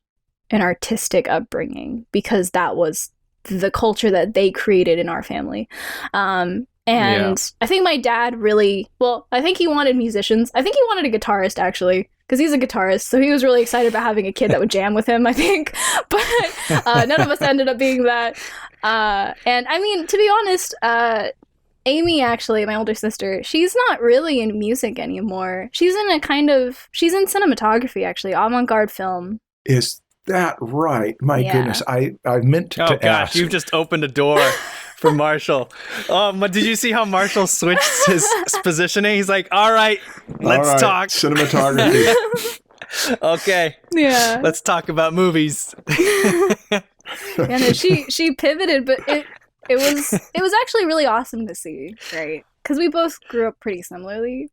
an artistic upbringing because that was the culture that they created in our family. And I think my dad really, I think he wanted musicians. I think he wanted a guitarist, actually, because he's a guitarist. So he was really excited about having a kid that would jam with him, I think. But none of us ended up being that. And I mean, to be honest, Amy, actually, my older sister, she's not really in music anymore. She's in cinematography, actually, avant-garde film.
Is that right? My goodness. I meant to ask.
Gosh, you've just opened a door for Marshall. But did you see how Marshall switched his positioning? He's like, all right, let's talk.
Cinematography.
Okay.
Yeah. Let's talk about movies.
She pivoted, but it was actually really awesome to see, right? Because we both grew up pretty similarly.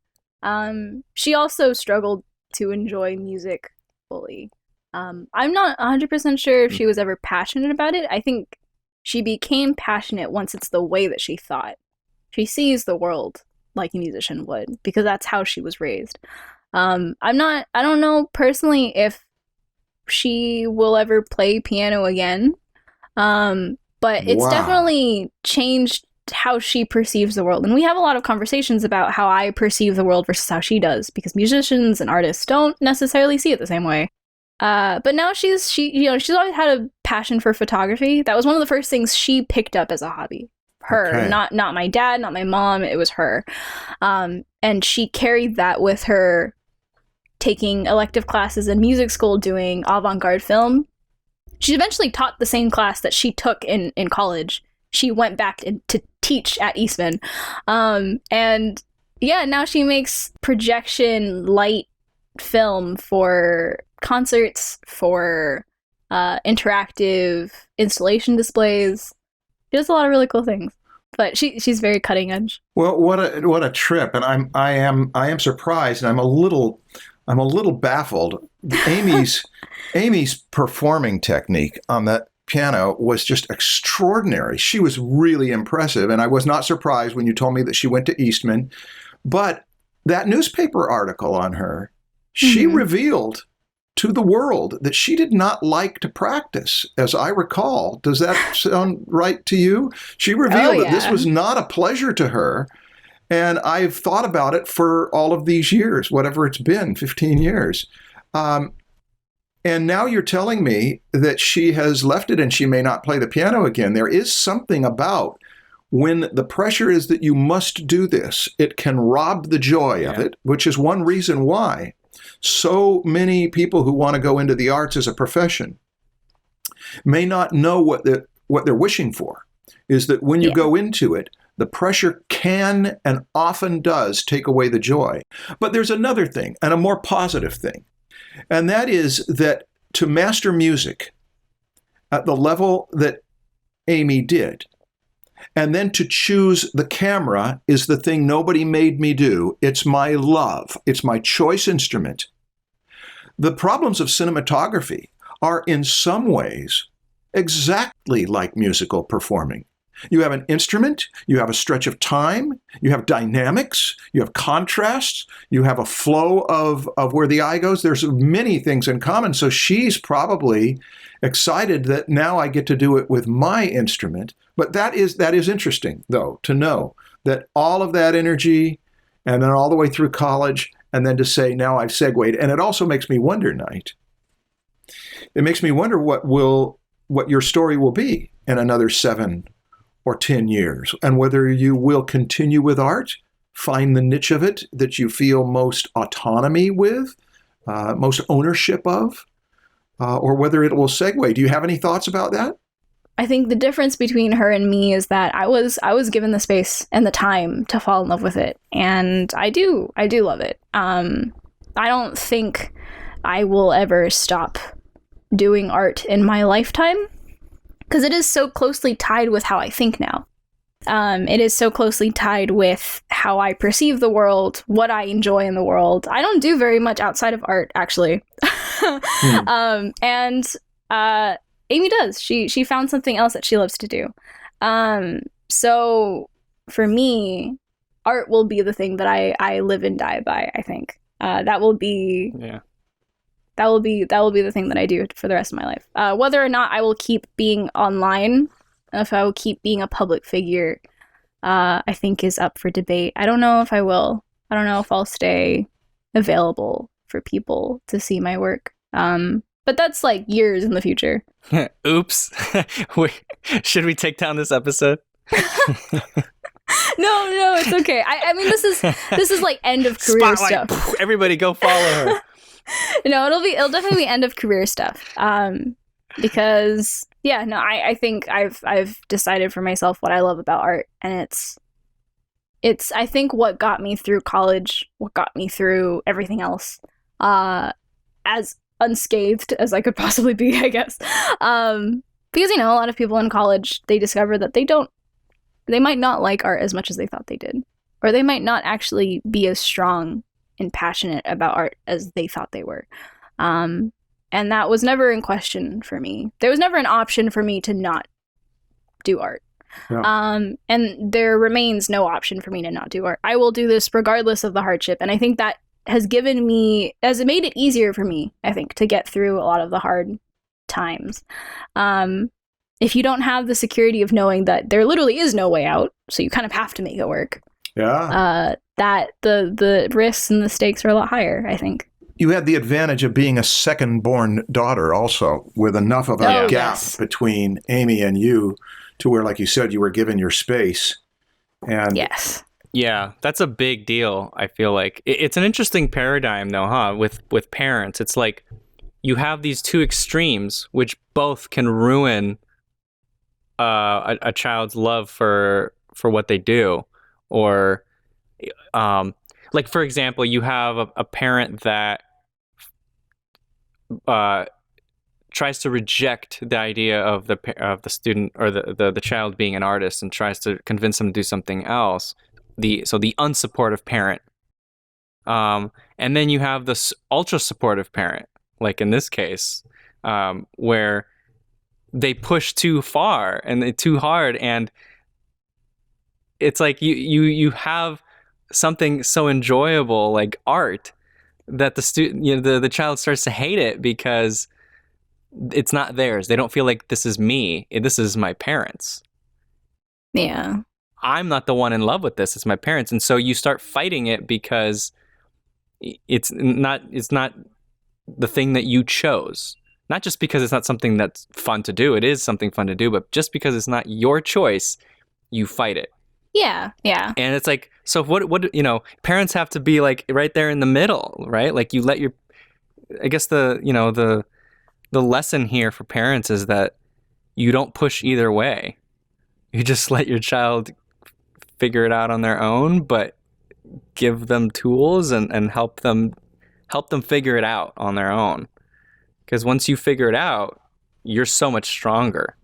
She also struggled to enjoy music fully. I'm not 100% sure if she was ever passionate about it. I think she became passionate once it's the way that she thought. She sees the world like a musician would, because that's how she was raised. I don't know personally if she will ever play piano again. But it's definitely changed how she perceives the world. And we have a lot of conversations about how I perceive the world versus how she does, because musicians and artists don't necessarily see it the same way. But now she's always had a passion for photography. That was one of the first things she picked up as a hobby. her,
Okay.
not my dad, not my mom. It was her. And she carried that with her, taking elective classes in music school, doing avant-garde film. She eventually taught the same class that she took in college. She went back to teach at Eastman. And yeah, now she makes projection light film for concerts, for interactive installation displays. She does a lot of really cool things. But she's very cutting edge.
Well, what a trip, and I am surprised, and I'm a little baffled. Amy's performing technique on that piano was just extraordinary. She was really impressive, and I was not surprised when you told me that she went to Eastman. But that newspaper article on her, she revealed to the world that she did not like to practice, as I recall. Does that sound right to you? She revealed that this was not a pleasure to her. And I've thought about it for all of these years, whatever it's been, 15 years. And now you're telling me that she has left it and she may not play the piano again. There is something about when the pressure is that you must do this, it can rob the joy of it, which is one reason why so many people who want to go into the arts as a profession may not know what they're wishing for, is that when you go into it, the pressure can and often does take away the joy. But there's another thing, and a more positive thing, and that is that to master music at the level that Amy did, and then to choose the camera is the thing nobody made me do. It's my love. It's my choice instrument. The problems of cinematography are in some ways exactly like musical performing. You have an instrument, you have a stretch of time, you have dynamics, you have contrasts, you have a flow of where the eye goes. There's many things in common. So she's probably excited that now I get to do it with my instrument. But that is interesting, though, to know that all of that energy and then all the way through college and then to say, now I've segued. And it also makes me wonder, Knight. It makes me wonder what your story will be in another 7 or 10 years, and whether you will continue with art, find the niche of it that you feel most autonomy with, most ownership of, or whether it will segue. Do you have any thoughts about that?
I think the difference between her and me is that I was given the space and the time to fall in love with it, and I do love it. I don't think I will ever stop doing art in my lifetime, because it is so closely tied with how I think now. It is so closely tied with how I perceive the world, what I enjoy in the world. I don't do very much outside of art, actually. And Amy does. She found something else that she loves to do. So for me, art will be the thing that I live and die by, I think. That will be the thing that I do for the rest of my life. Whether or not I will keep being online, if I will keep being a public figure, I think is up for debate. I don't know if I will. I don't know if I'll stay available for people to see my work. But that's like years in the future.
Oops. Should we take down this episode?
No, it's okay. I mean, this is like end of career
Spotlight.
stuff.
Everybody go follow her.
No, it'll definitely be end of career stuff. Because I think I've decided for myself what I love about art, and it's I think what got me through college, what got me through everything else, as unscathed as I could possibly be, I guess. Because a lot of people in college, they discover that they might not like art as much as they thought they did, or they might not actually be as strong and passionate about art as they thought they were. And that was never in question for me. There was never an option for me to not do art. Yeah. And there remains no option for me to not do art. I will do this regardless of the hardship. And I think that has made it easier for me, I think, to get through a lot of the hard times. If you don't have the security of knowing that there literally is no way out, so you kind of have to make it work.
Yeah.
That the risks and the stakes are a lot higher, I think.
You had the advantage of being a second-born daughter also, with enough of a gap between Amy and you to where, like you said, you were given your space. And
Yes.
Yeah, that's a big deal. I feel like it's an interesting paradigm, though, huh? With parents, it's like you have these two extremes, which both can ruin a child's love for what they do, or like, for example, you have a parent that tries to reject the idea of the student or the child being an artist and tries to convince them to do something else. The unsupportive parent, and then you have this ultra supportive parent, like in this case, where they push too far and too hard, and it's like you have something so enjoyable like art that the student, the child starts to hate it because it's not theirs. They don't feel like this is me. This is my parents.
Yeah.
I'm not the one in love with this. It's my parents. And so you start fighting it because it's not the thing that you chose. Not just because it's not something that's fun to do. It is something fun to do, but just because it's not your choice, you fight it.
Yeah. Yeah.
And it's like, so what parents have to be like right there in the middle, right? Like you let I guess the lesson here for parents is that you don't push either way. You just let your child figure it out on their own, but give them tools and help them figure it out on their own. Because once you figure it out, you're so much stronger.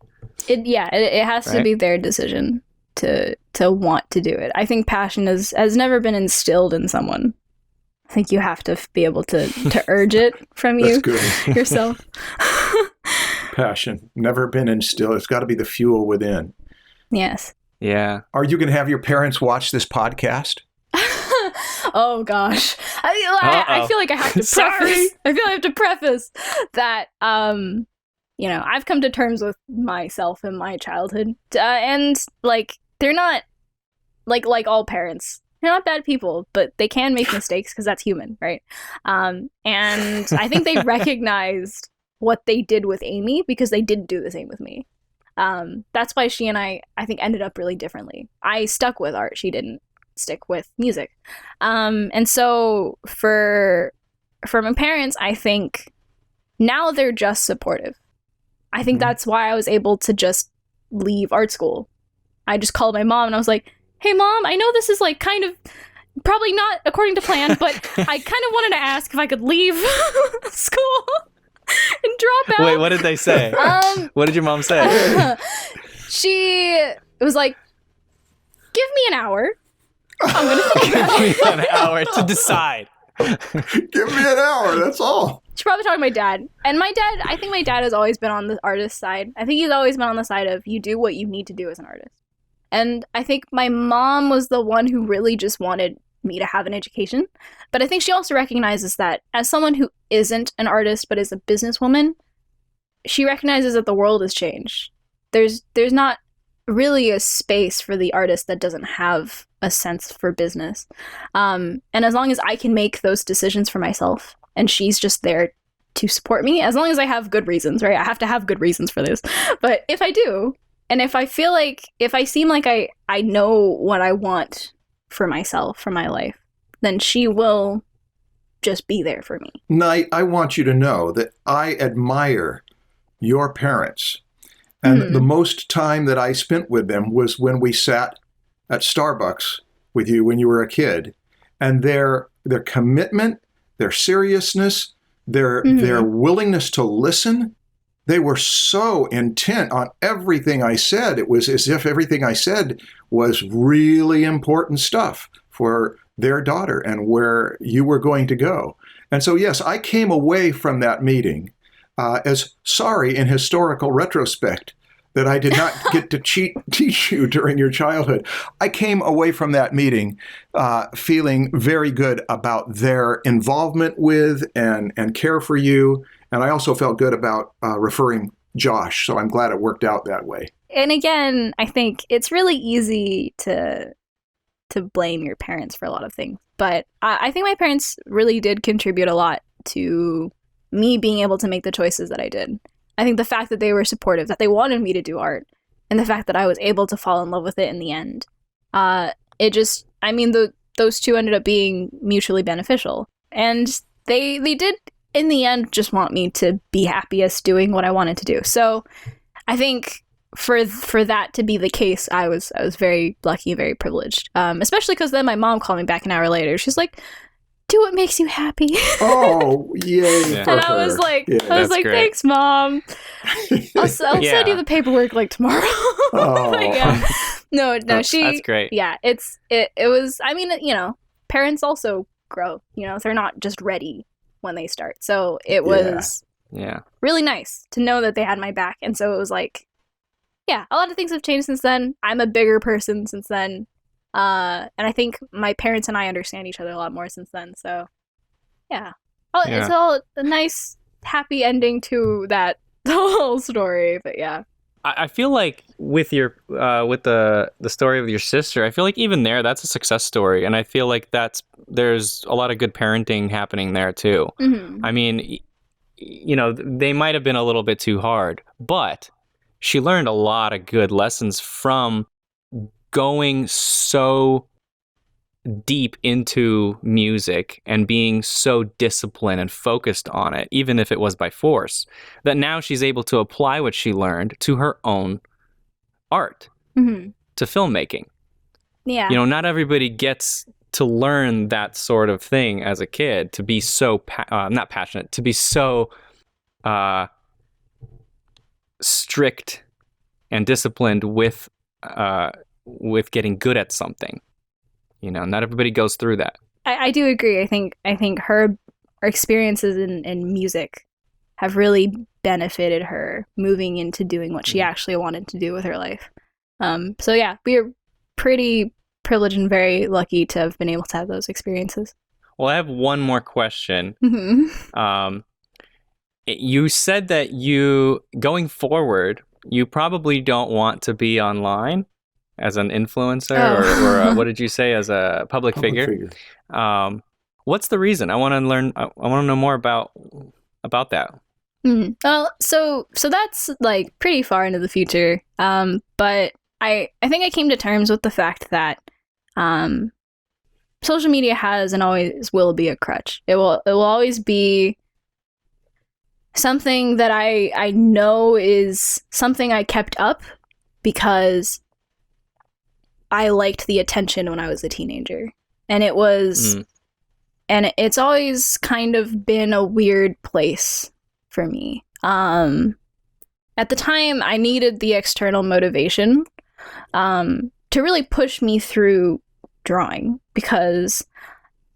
It has to be their decision to want to do it. I think passion has never been instilled in someone. I think you have to be able to urge it from you yourself.
Passion never been instilled. It's got to be the fuel within.
Yes.
Yeah.
Are you going to have your parents watch this podcast?
Oh gosh, I feel like I have to preface. I feel I have to preface that. I've come to terms with myself and my childhood, and like they're not like all parents. They're not bad people, but they can make mistakes because that's human, right? And I think they recognized what they did with Amy because they didn't do the same with me. That's why she and I think ended up really differently. I stuck with art. She didn't stick with music. And so for my parents, I think now they're just supportive. I think that's why I was able to just leave art school. I just called my mom and I was like, hey mom, I know this is like kind of probably not according to plan, but I kind of wanted to ask if I could leave school and drop out.
Wait, what did they say? What did your mom say?
She was like, give me an hour. I'm going to think about it.
Give me an hour to decide.
Give me an hour, that's all.
She probably talked to my dad. And I think my dad has always been on the artist side. I think he's always been on the side of you do what you need to do as an artist. And I think my mom was the one who really just wanted me to have an education. But I think she also recognizes that as someone who isn't an artist but is a businesswoman, she recognizes that the world has changed. There's not really a space for the artist that doesn't have a sense for business. And as long as I can make those decisions for myself and she's just there to support me, as long as I have good reasons, right? I have to have good reasons for this. But if I do, and if I feel like, if I seem like I know what I want for myself, for my life, then she will just be there for me.
Knight, I want you to know that I admire your parents. And the most time that I spent with them was when we sat at Starbucks with you when you were a kid. And their commitment, their seriousness, their willingness to listen, they were so intent on everything I said. It was as if everything I said was really important stuff for their daughter and where you were going to go. And so, yes, I came away from that meeting as sorry in historical retrospect that I did not get to teach you during your childhood. I came away from that meeting feeling very good about their involvement with and care for you. And I also felt good about referring Josh. So I'm glad it worked out that way.
And again, I think it's really easy to blame your parents for a lot of things. But I think my parents really did contribute a lot to me being able to make the choices that I did. I think the fact that they were supportive, that they wanted me to do art, and the fact that I was able to fall in love with it in the end. Those two ended up being mutually beneficial. And they did, in the end, just want me to be happiest doing what I wanted to do. So I think for that to be the case, I was very lucky and very privileged. Especially because then my mom called me back an hour later. She's like, do what makes you happy.
Oh, yay.
And I was like,
That's great.
Thanks, Mom. I'll send you the paperwork like tomorrow.
Oh.
But yeah. No,
that's great.
Yeah, it was, I mean, parents also grow, they're not just ready when they start. So it was really nice to know that they had my back. And so it was like, yeah, a lot of things have changed since then. I'm a bigger person since then. And I think my parents and I understand each other a lot more since then. So, yeah. It's all a nice, happy ending to that whole story. But yeah.
I feel like with your with the story of your sister, I feel like even there, that's a success story. And I feel like there's a lot of good parenting happening there too.
Mm-hmm.
I mean, they might have been a little bit too hard, but she learned a lot of good lessons from going so deep into music and being so disciplined and focused on it, even if it was by force, that now she's able to apply what she learned to her own art,
Mm-hmm.
to filmmaking.
Yeah.
Not everybody gets to learn that sort of thing as a kid, to be so, not passionate, to be so strict and disciplined with getting good at something. Not everybody goes through that.
I do agree. I think her experiences in music have really benefited her moving into doing what she actually wanted to do with her life. So yeah, we are pretty privileged and very lucky to have been able to have those experiences.
Well, I have one more question.
Mm-hmm.
You said that going forward, you probably don't want to be online as an influencer or what did you say, as a public figure. What's the reason? I want to learn. I want to know more about that.
Mm-hmm. Well, so that's like pretty far into the future. But I think I came to terms with the fact that social media has and always will be a crutch. It will always be something that I know is something I kept up because I liked the attention when I was a teenager. And it was, and it's always kind of been a weird place for me. At the time, I needed the external motivation to really push me through drawing because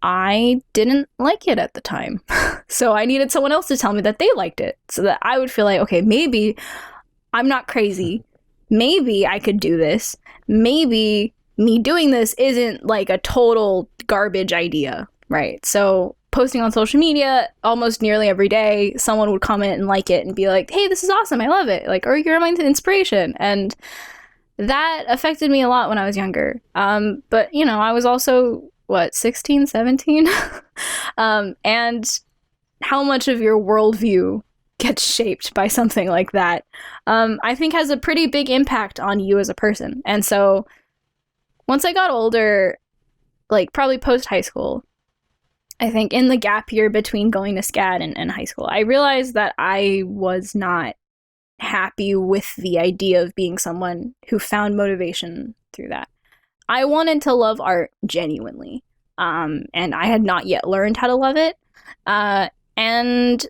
I didn't like it at the time. So I needed someone else to tell me that they liked it so that I would feel like, okay, maybe I'm not crazy. Maybe I could do this. Maybe me doing this isn't like a total garbage idea, right? So posting on social media almost nearly every day, someone would comment and like it and be like, hey, this is awesome, I love it. Like, or you're my inspiration. And that affected me a lot when I was younger. But, I was also, 16, 17? And how much of your worldview gets shaped by something like that, I think has a pretty big impact on you as a person. And so once I got older, like probably post high school, I think in the gap year between going to SCAD and high school, I realized that I was not happy with the idea of being someone who found motivation through that. I wanted to love art genuinely, and I had not yet learned how to love it. And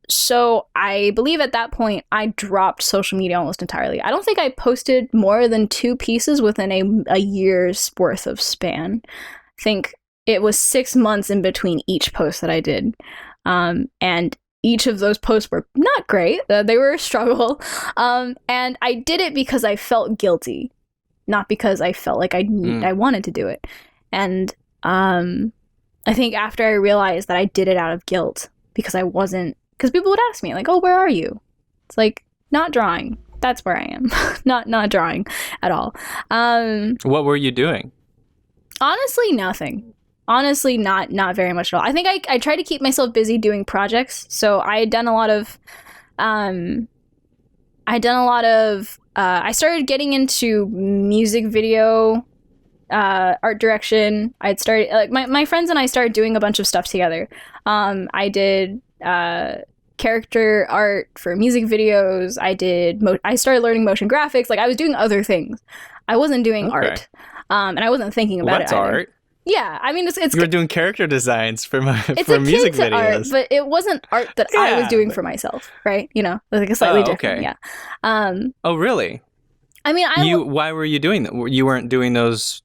so I believe at that point, I dropped social media almost entirely. I don't think I posted more than 2 pieces within a year's worth of span. I think it was 6 months in between each post that I did. And each of those posts were not great. They were a struggle. And I did it because I felt guilty, not because I felt like I wanted to do it. And I think after I realized that I did it out of guilt because people would ask me like, oh, where are you? It's like, not drawing. That's where I am. not drawing at all.
What were you doing?
Honestly, nothing. Honestly, not very much at all. I think I tried to keep myself busy doing projects. So I had done a lot of I'd done a lot of, I started getting into music video, art direction. I'd started, like, my friends and I started doing a bunch of stuff together. I did, character art for music videos. I started learning motion graphics. Like, I was doing other things. I wasn't doing art. And I wasn't thinking about
that's
it either.
art.
Yeah, I mean, it's
You were doing character designs for
it's
for music
akin to
videos.
art, but it wasn't art that I was doing for myself, right? You know, like a slightly different.
Okay.
Yeah.
Oh, really?
I mean,
Why were you doing that? You weren't doing those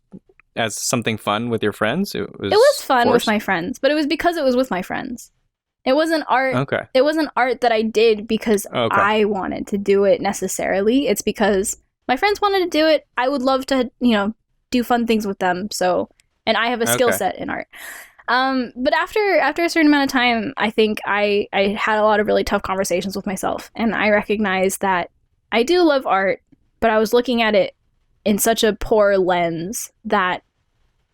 as something fun with your friends? It
was fun
forced?
with my friends, but it was because it was with my friends. It wasn't art.
Okay.
It wasn't art that I did because I wanted to do it necessarily. It's because my friends wanted to do it. I would love to, do fun things with them. So, and I have a skill set in art. But after a certain amount of time, I think I had a lot of really tough conversations with myself, and I recognized that I do love art, but I was looking at it in such a poor lens that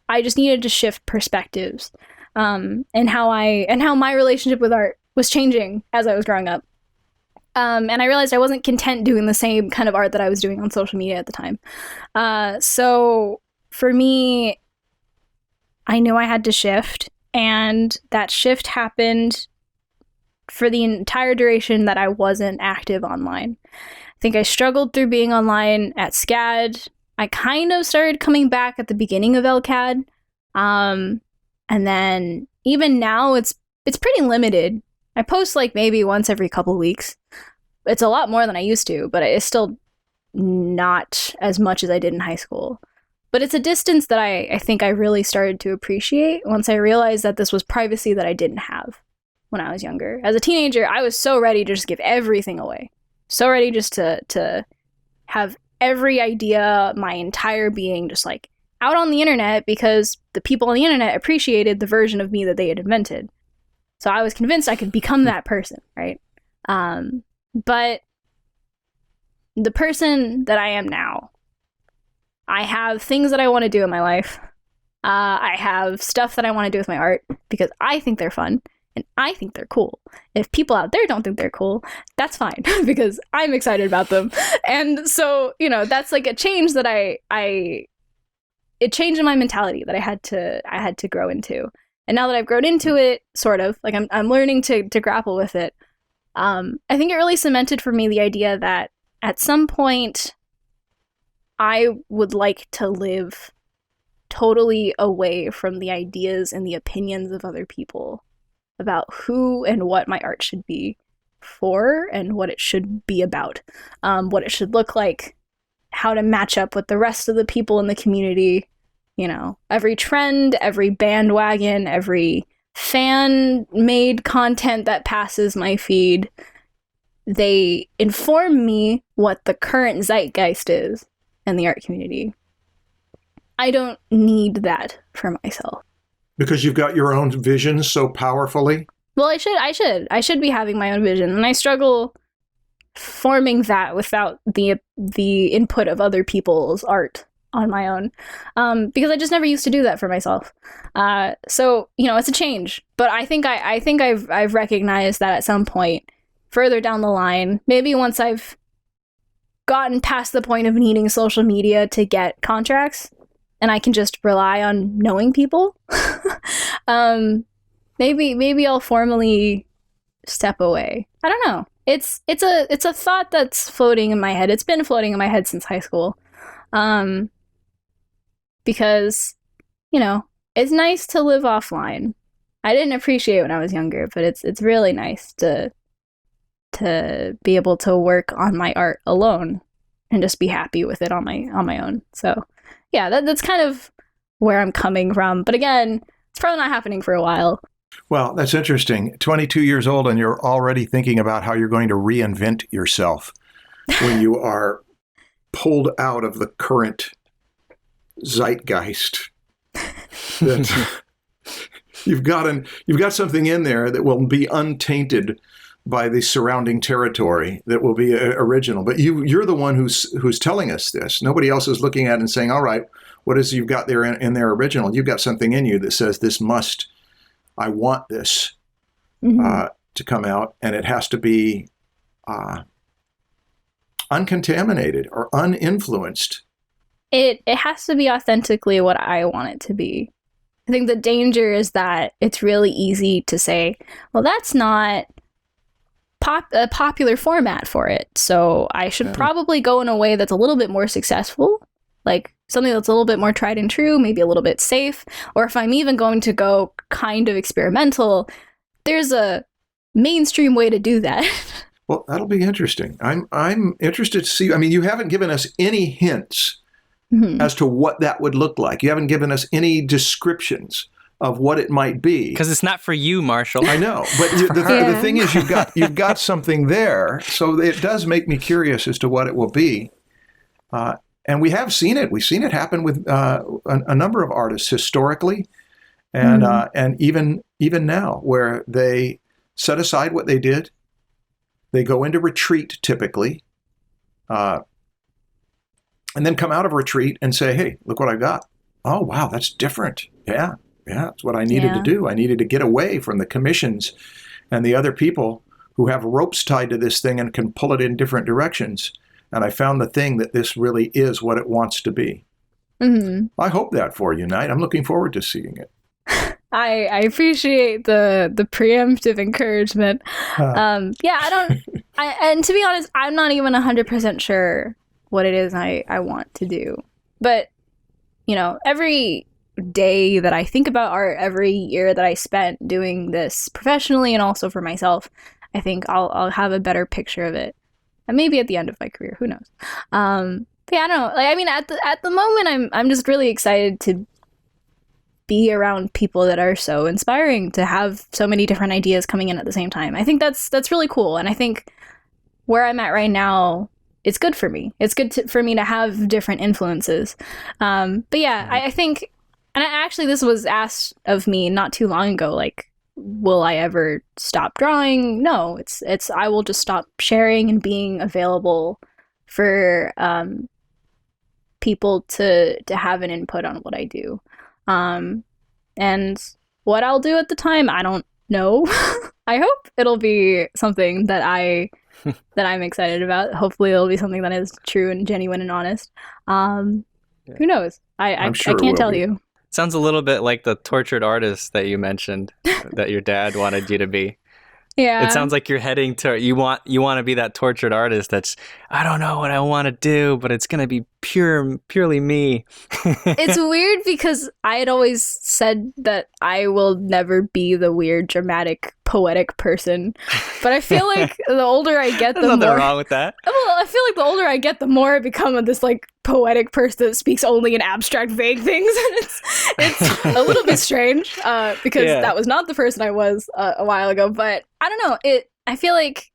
I just needed to shift perspectives, and how my relationship with art was changing as I was growing up. And I realized I wasn't content doing the same kind of art that I was doing on social media at the time. So for me, I knew I had to shift, and that shift happened for the entire duration that I wasn't active online. I think I struggled through being online at SCAD. I kind of started coming back at the beginning of LCAD. And then even now it's pretty limited. I post like maybe once every couple weeks. It's a lot more than I used to, but it's still not as much as I did in high school. But it's a distance that I think I really started to appreciate once I realized that this was privacy that I didn't have when I was younger. As a teenager, I was so ready to just give everything away. So ready just to have every idea, my entire being just like out on the internet because the people on the internet appreciated the version of me that they had invented. So I was convinced I could become that person, right? But the person that I am now, I have things that I want to do in my life. I have stuff that I want to do with my art because I think they're fun and I think they're cool. If people out there don't think they're cool, that's fine because I'm excited about them. And so, that's like a change that it changed in my mentality that I had to grow into. And now that I've grown into it, sort of, like I'm learning to grapple with it. I think it really cemented for me the idea that at some point I would like to live totally away from the ideas and the opinions of other people about who and what my art should be for and what it should be about, what it should look like, how to match up with the rest of the people in the community. Every trend, every bandwagon, every fan-made content that passes my feed, they inform me what the current zeitgeist is in the art community. I don't need that for myself.
Because you've got your own vision so powerfully?
Well, I should be having my own vision, and I struggle forming that without the input of other people's art on my own, because I just never used to do that for myself. So it's a change, but I think I've recognized that at some point further down the line, maybe once I've gotten past the point of needing social media to get contracts and I can just rely on knowing people, maybe I'll formally step away. I don't know. It's a thought that's floating in my head. It's been floating in my head since high school. Because, it's nice to live offline. I didn't appreciate it when I was younger, but it's really nice to be able to work on my art alone and just be happy with it on my own. So, yeah, that's kind of where I'm coming from. But again, it's probably not happening for a while.
Well, that's interesting. 22 years old and you're already thinking about how you're going to reinvent yourself when you are pulled out of the current zeitgeist. That you've got something in there that will be untainted by the surrounding territory, that will be original. But you're the one who's telling us this. Nobody else is looking at it and saying, all right, what is you've got there in their original? You've got something in you that says I want this to come out, and it has to be uncontaminated or uninfluenced.
It has to be authentically what I want it to be. I think the danger is that it's really easy to say, well, that's not a popular format for it, so I should probably go in a way that's a little bit more successful, like something that's a little bit more tried and true, maybe a little bit safe. Or if I'm even going to go kind of experimental, there's a mainstream way to do that.
Well, that'll be interesting. I'm interested to see. I mean, you haven't given us any hints as to what that would look like. You haven't given us any descriptions of what it might be.
Because it's not for you, Marshall.
I know, but the thing is, you've got something there, so it does make me curious as to what it will be. And we have seen it. We've seen it happen with a number of artists historically, and even now, where they set aside what they did. They go into retreat typically, and then come out of retreat and say, "Hey, look what I got! Oh, wow, that's different. Yeah, that's what I needed to do. I needed to get away from the commissions and the other people who have ropes tied to this thing and can pull it in different directions. And I found the thing that this really is what it wants to be." I hope that for you, Knight. I'm looking forward to seeing it.
I appreciate the preemptive encouragement. And to be honest, I'm not even 100% sure what it is I want to do. But, every day that I think about art, every year that I spent doing this professionally and also for myself, I think I'll have a better picture of it. And maybe at the end of my career, who knows? But yeah, I don't know. Like, I mean, at the moment, I'm just really excited to be around people that are so inspiring, to have so many different ideas coming in at the same time. I think that's really cool. And I think where I'm at right now, it's good for me. It's good for me to have different influences. But yeah, I think, and actually this was asked of me not too long ago, like, will I ever stop drawing? No, it's I will just stop sharing and being available for people to have an input on what I do. And what I'll do at the time, I don't know. I hope it'll be something that I'm excited about. Hopefully it'll be something that is true and genuine and honest. Who knows? I can't tell you.
Sounds a little bit like the tortured artist that you mentioned that your dad wanted you to be.
Yeah.
It sounds like you're heading to, you want to be that tortured artist that's, I don't know what I want to do, but it's going to be purely me.
It's weird because I had always said that I will never be the weird, dramatic, poetic person. But I feel like the older I get, the
There's
more...
nothing wrong with that.
Well, I feel like the older I get, the more I become this like poetic person that speaks only in abstract, vague things. And it's a little bit strange because that was not the person I was a while ago. But I don't know. I feel like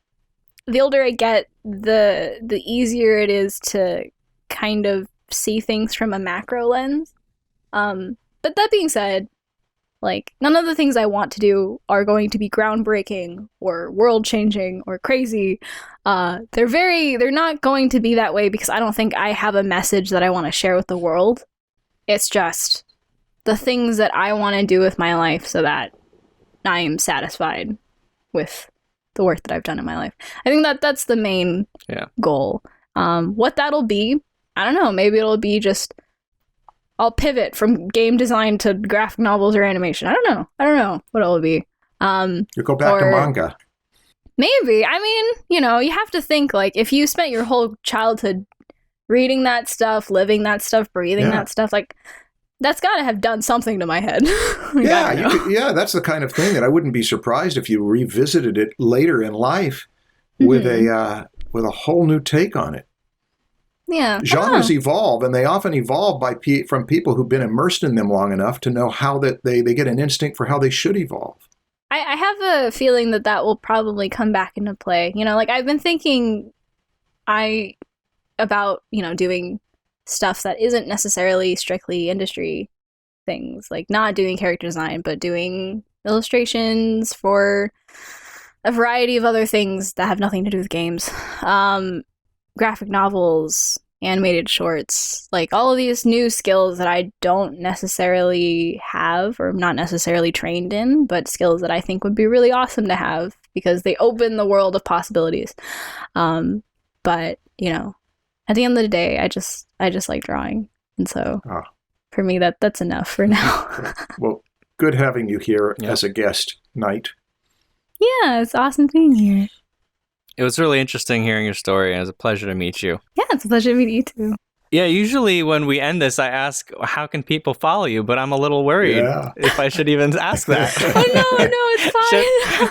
the older I get, the easier it is to kind of see things from a macro lens. But that being said, like, none of the things I want to do are going to be groundbreaking or world-changing or crazy. They're not going to be that way because I don't think I have a message that I want to share with the world. It's just the things that I want to do with my life so that I am satisfied with the work that I've done in my life. I think that's the main goal. What that'll be, I don't know. Maybe it'll be just, I'll pivot from game design to graphic novels or animation. I don't know what it'll be.
You go back to manga.
Maybe. I mean, you have to think, like, if you spent your whole childhood reading that stuff, living that stuff, breathing that stuff, like, that's got to have done something to my head.
That's the kind of thing that I wouldn't be surprised if you revisited it later in life with a whole new take on it.
Yeah,
genres evolve, and they often evolve from people who've been immersed in them long enough to know how that they get an instinct for how they should evolve.
I have a feeling that will probably come back into play. Like, I've been thinking about doing stuff that isn't necessarily strictly industry things, like not doing character design, but doing illustrations for a variety of other things that have nothing to do with games. Graphic novels, animated shorts, like all of these new skills that I don't necessarily have or I'm not necessarily trained in, but skills that I think would be really awesome to have because they open the world of possibilities. But, at the end of the day, I just like drawing. And so for me, that's enough for now.
Well, good having you here as a guest, Knight.
Yeah, it's awesome being here.
It was really interesting hearing your story. It was a pleasure to meet you.
Yeah, it's a pleasure to meet you too.
Yeah, usually when we end this, I ask, how can people follow you? But I'm a little worried if I should even ask that.
Oh, no, it's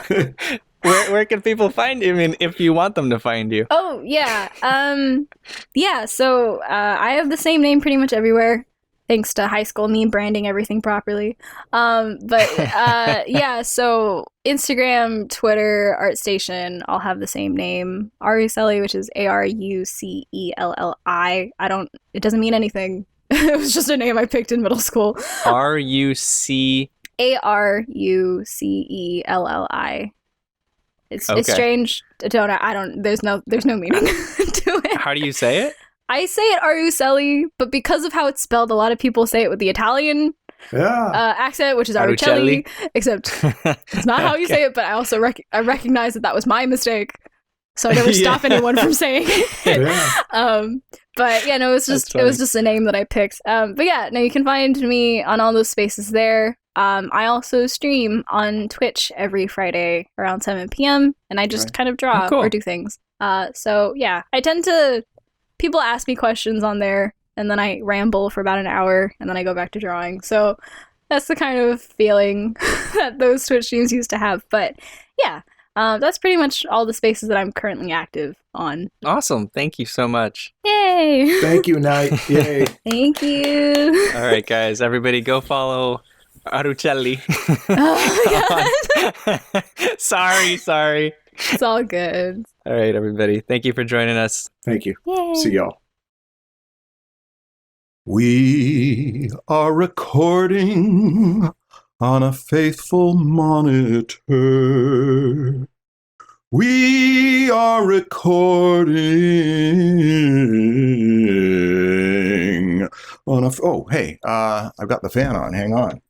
fine.
Where can people find you? I mean, if you want them to find you.
Oh, yeah. So I have the same name pretty much everywhere, thanks to high school me branding everything properly. So Instagram, Twitter, ArtStation all have the same name. Arucelli, which is Arucelli. It doesn't mean anything. It was just a name I picked in middle school.
RUC
Arucelli. It's strange. There's no meaning to it.
How do you say it?
I say it Arucelli, but because of how it's spelled, a lot of people say it with the Italian accent, which is Arucelli, except it's not how you say it, but I also I recognize that was my mistake, so I never stop anyone from saying it. But yeah, no, it was just a name that I picked. But yeah, no, you can find me on all those spaces there. I also stream on Twitch every Friday around 7 p.m. and I just kind of draw or do things. So yeah, people ask me questions on there and then I ramble for about an hour and then I go back to drawing. So that's the kind of feeling that those Twitch streams used to have. But yeah, that's pretty much all the spaces that I'm currently active on.
Awesome. Thank you so much.
Yay.
Thank you, Knight. Yay.
Thank you.
All right, guys, everybody go follow Arucelli.
Oh my God.
Sorry.
It's all good.
All right, everybody. Thank you for joining us.
Thank you.
Yay.
See y'all.
We are recording on a faithful monitor. We are recording on a... Oh, hey, I've got the fan on. Hang on.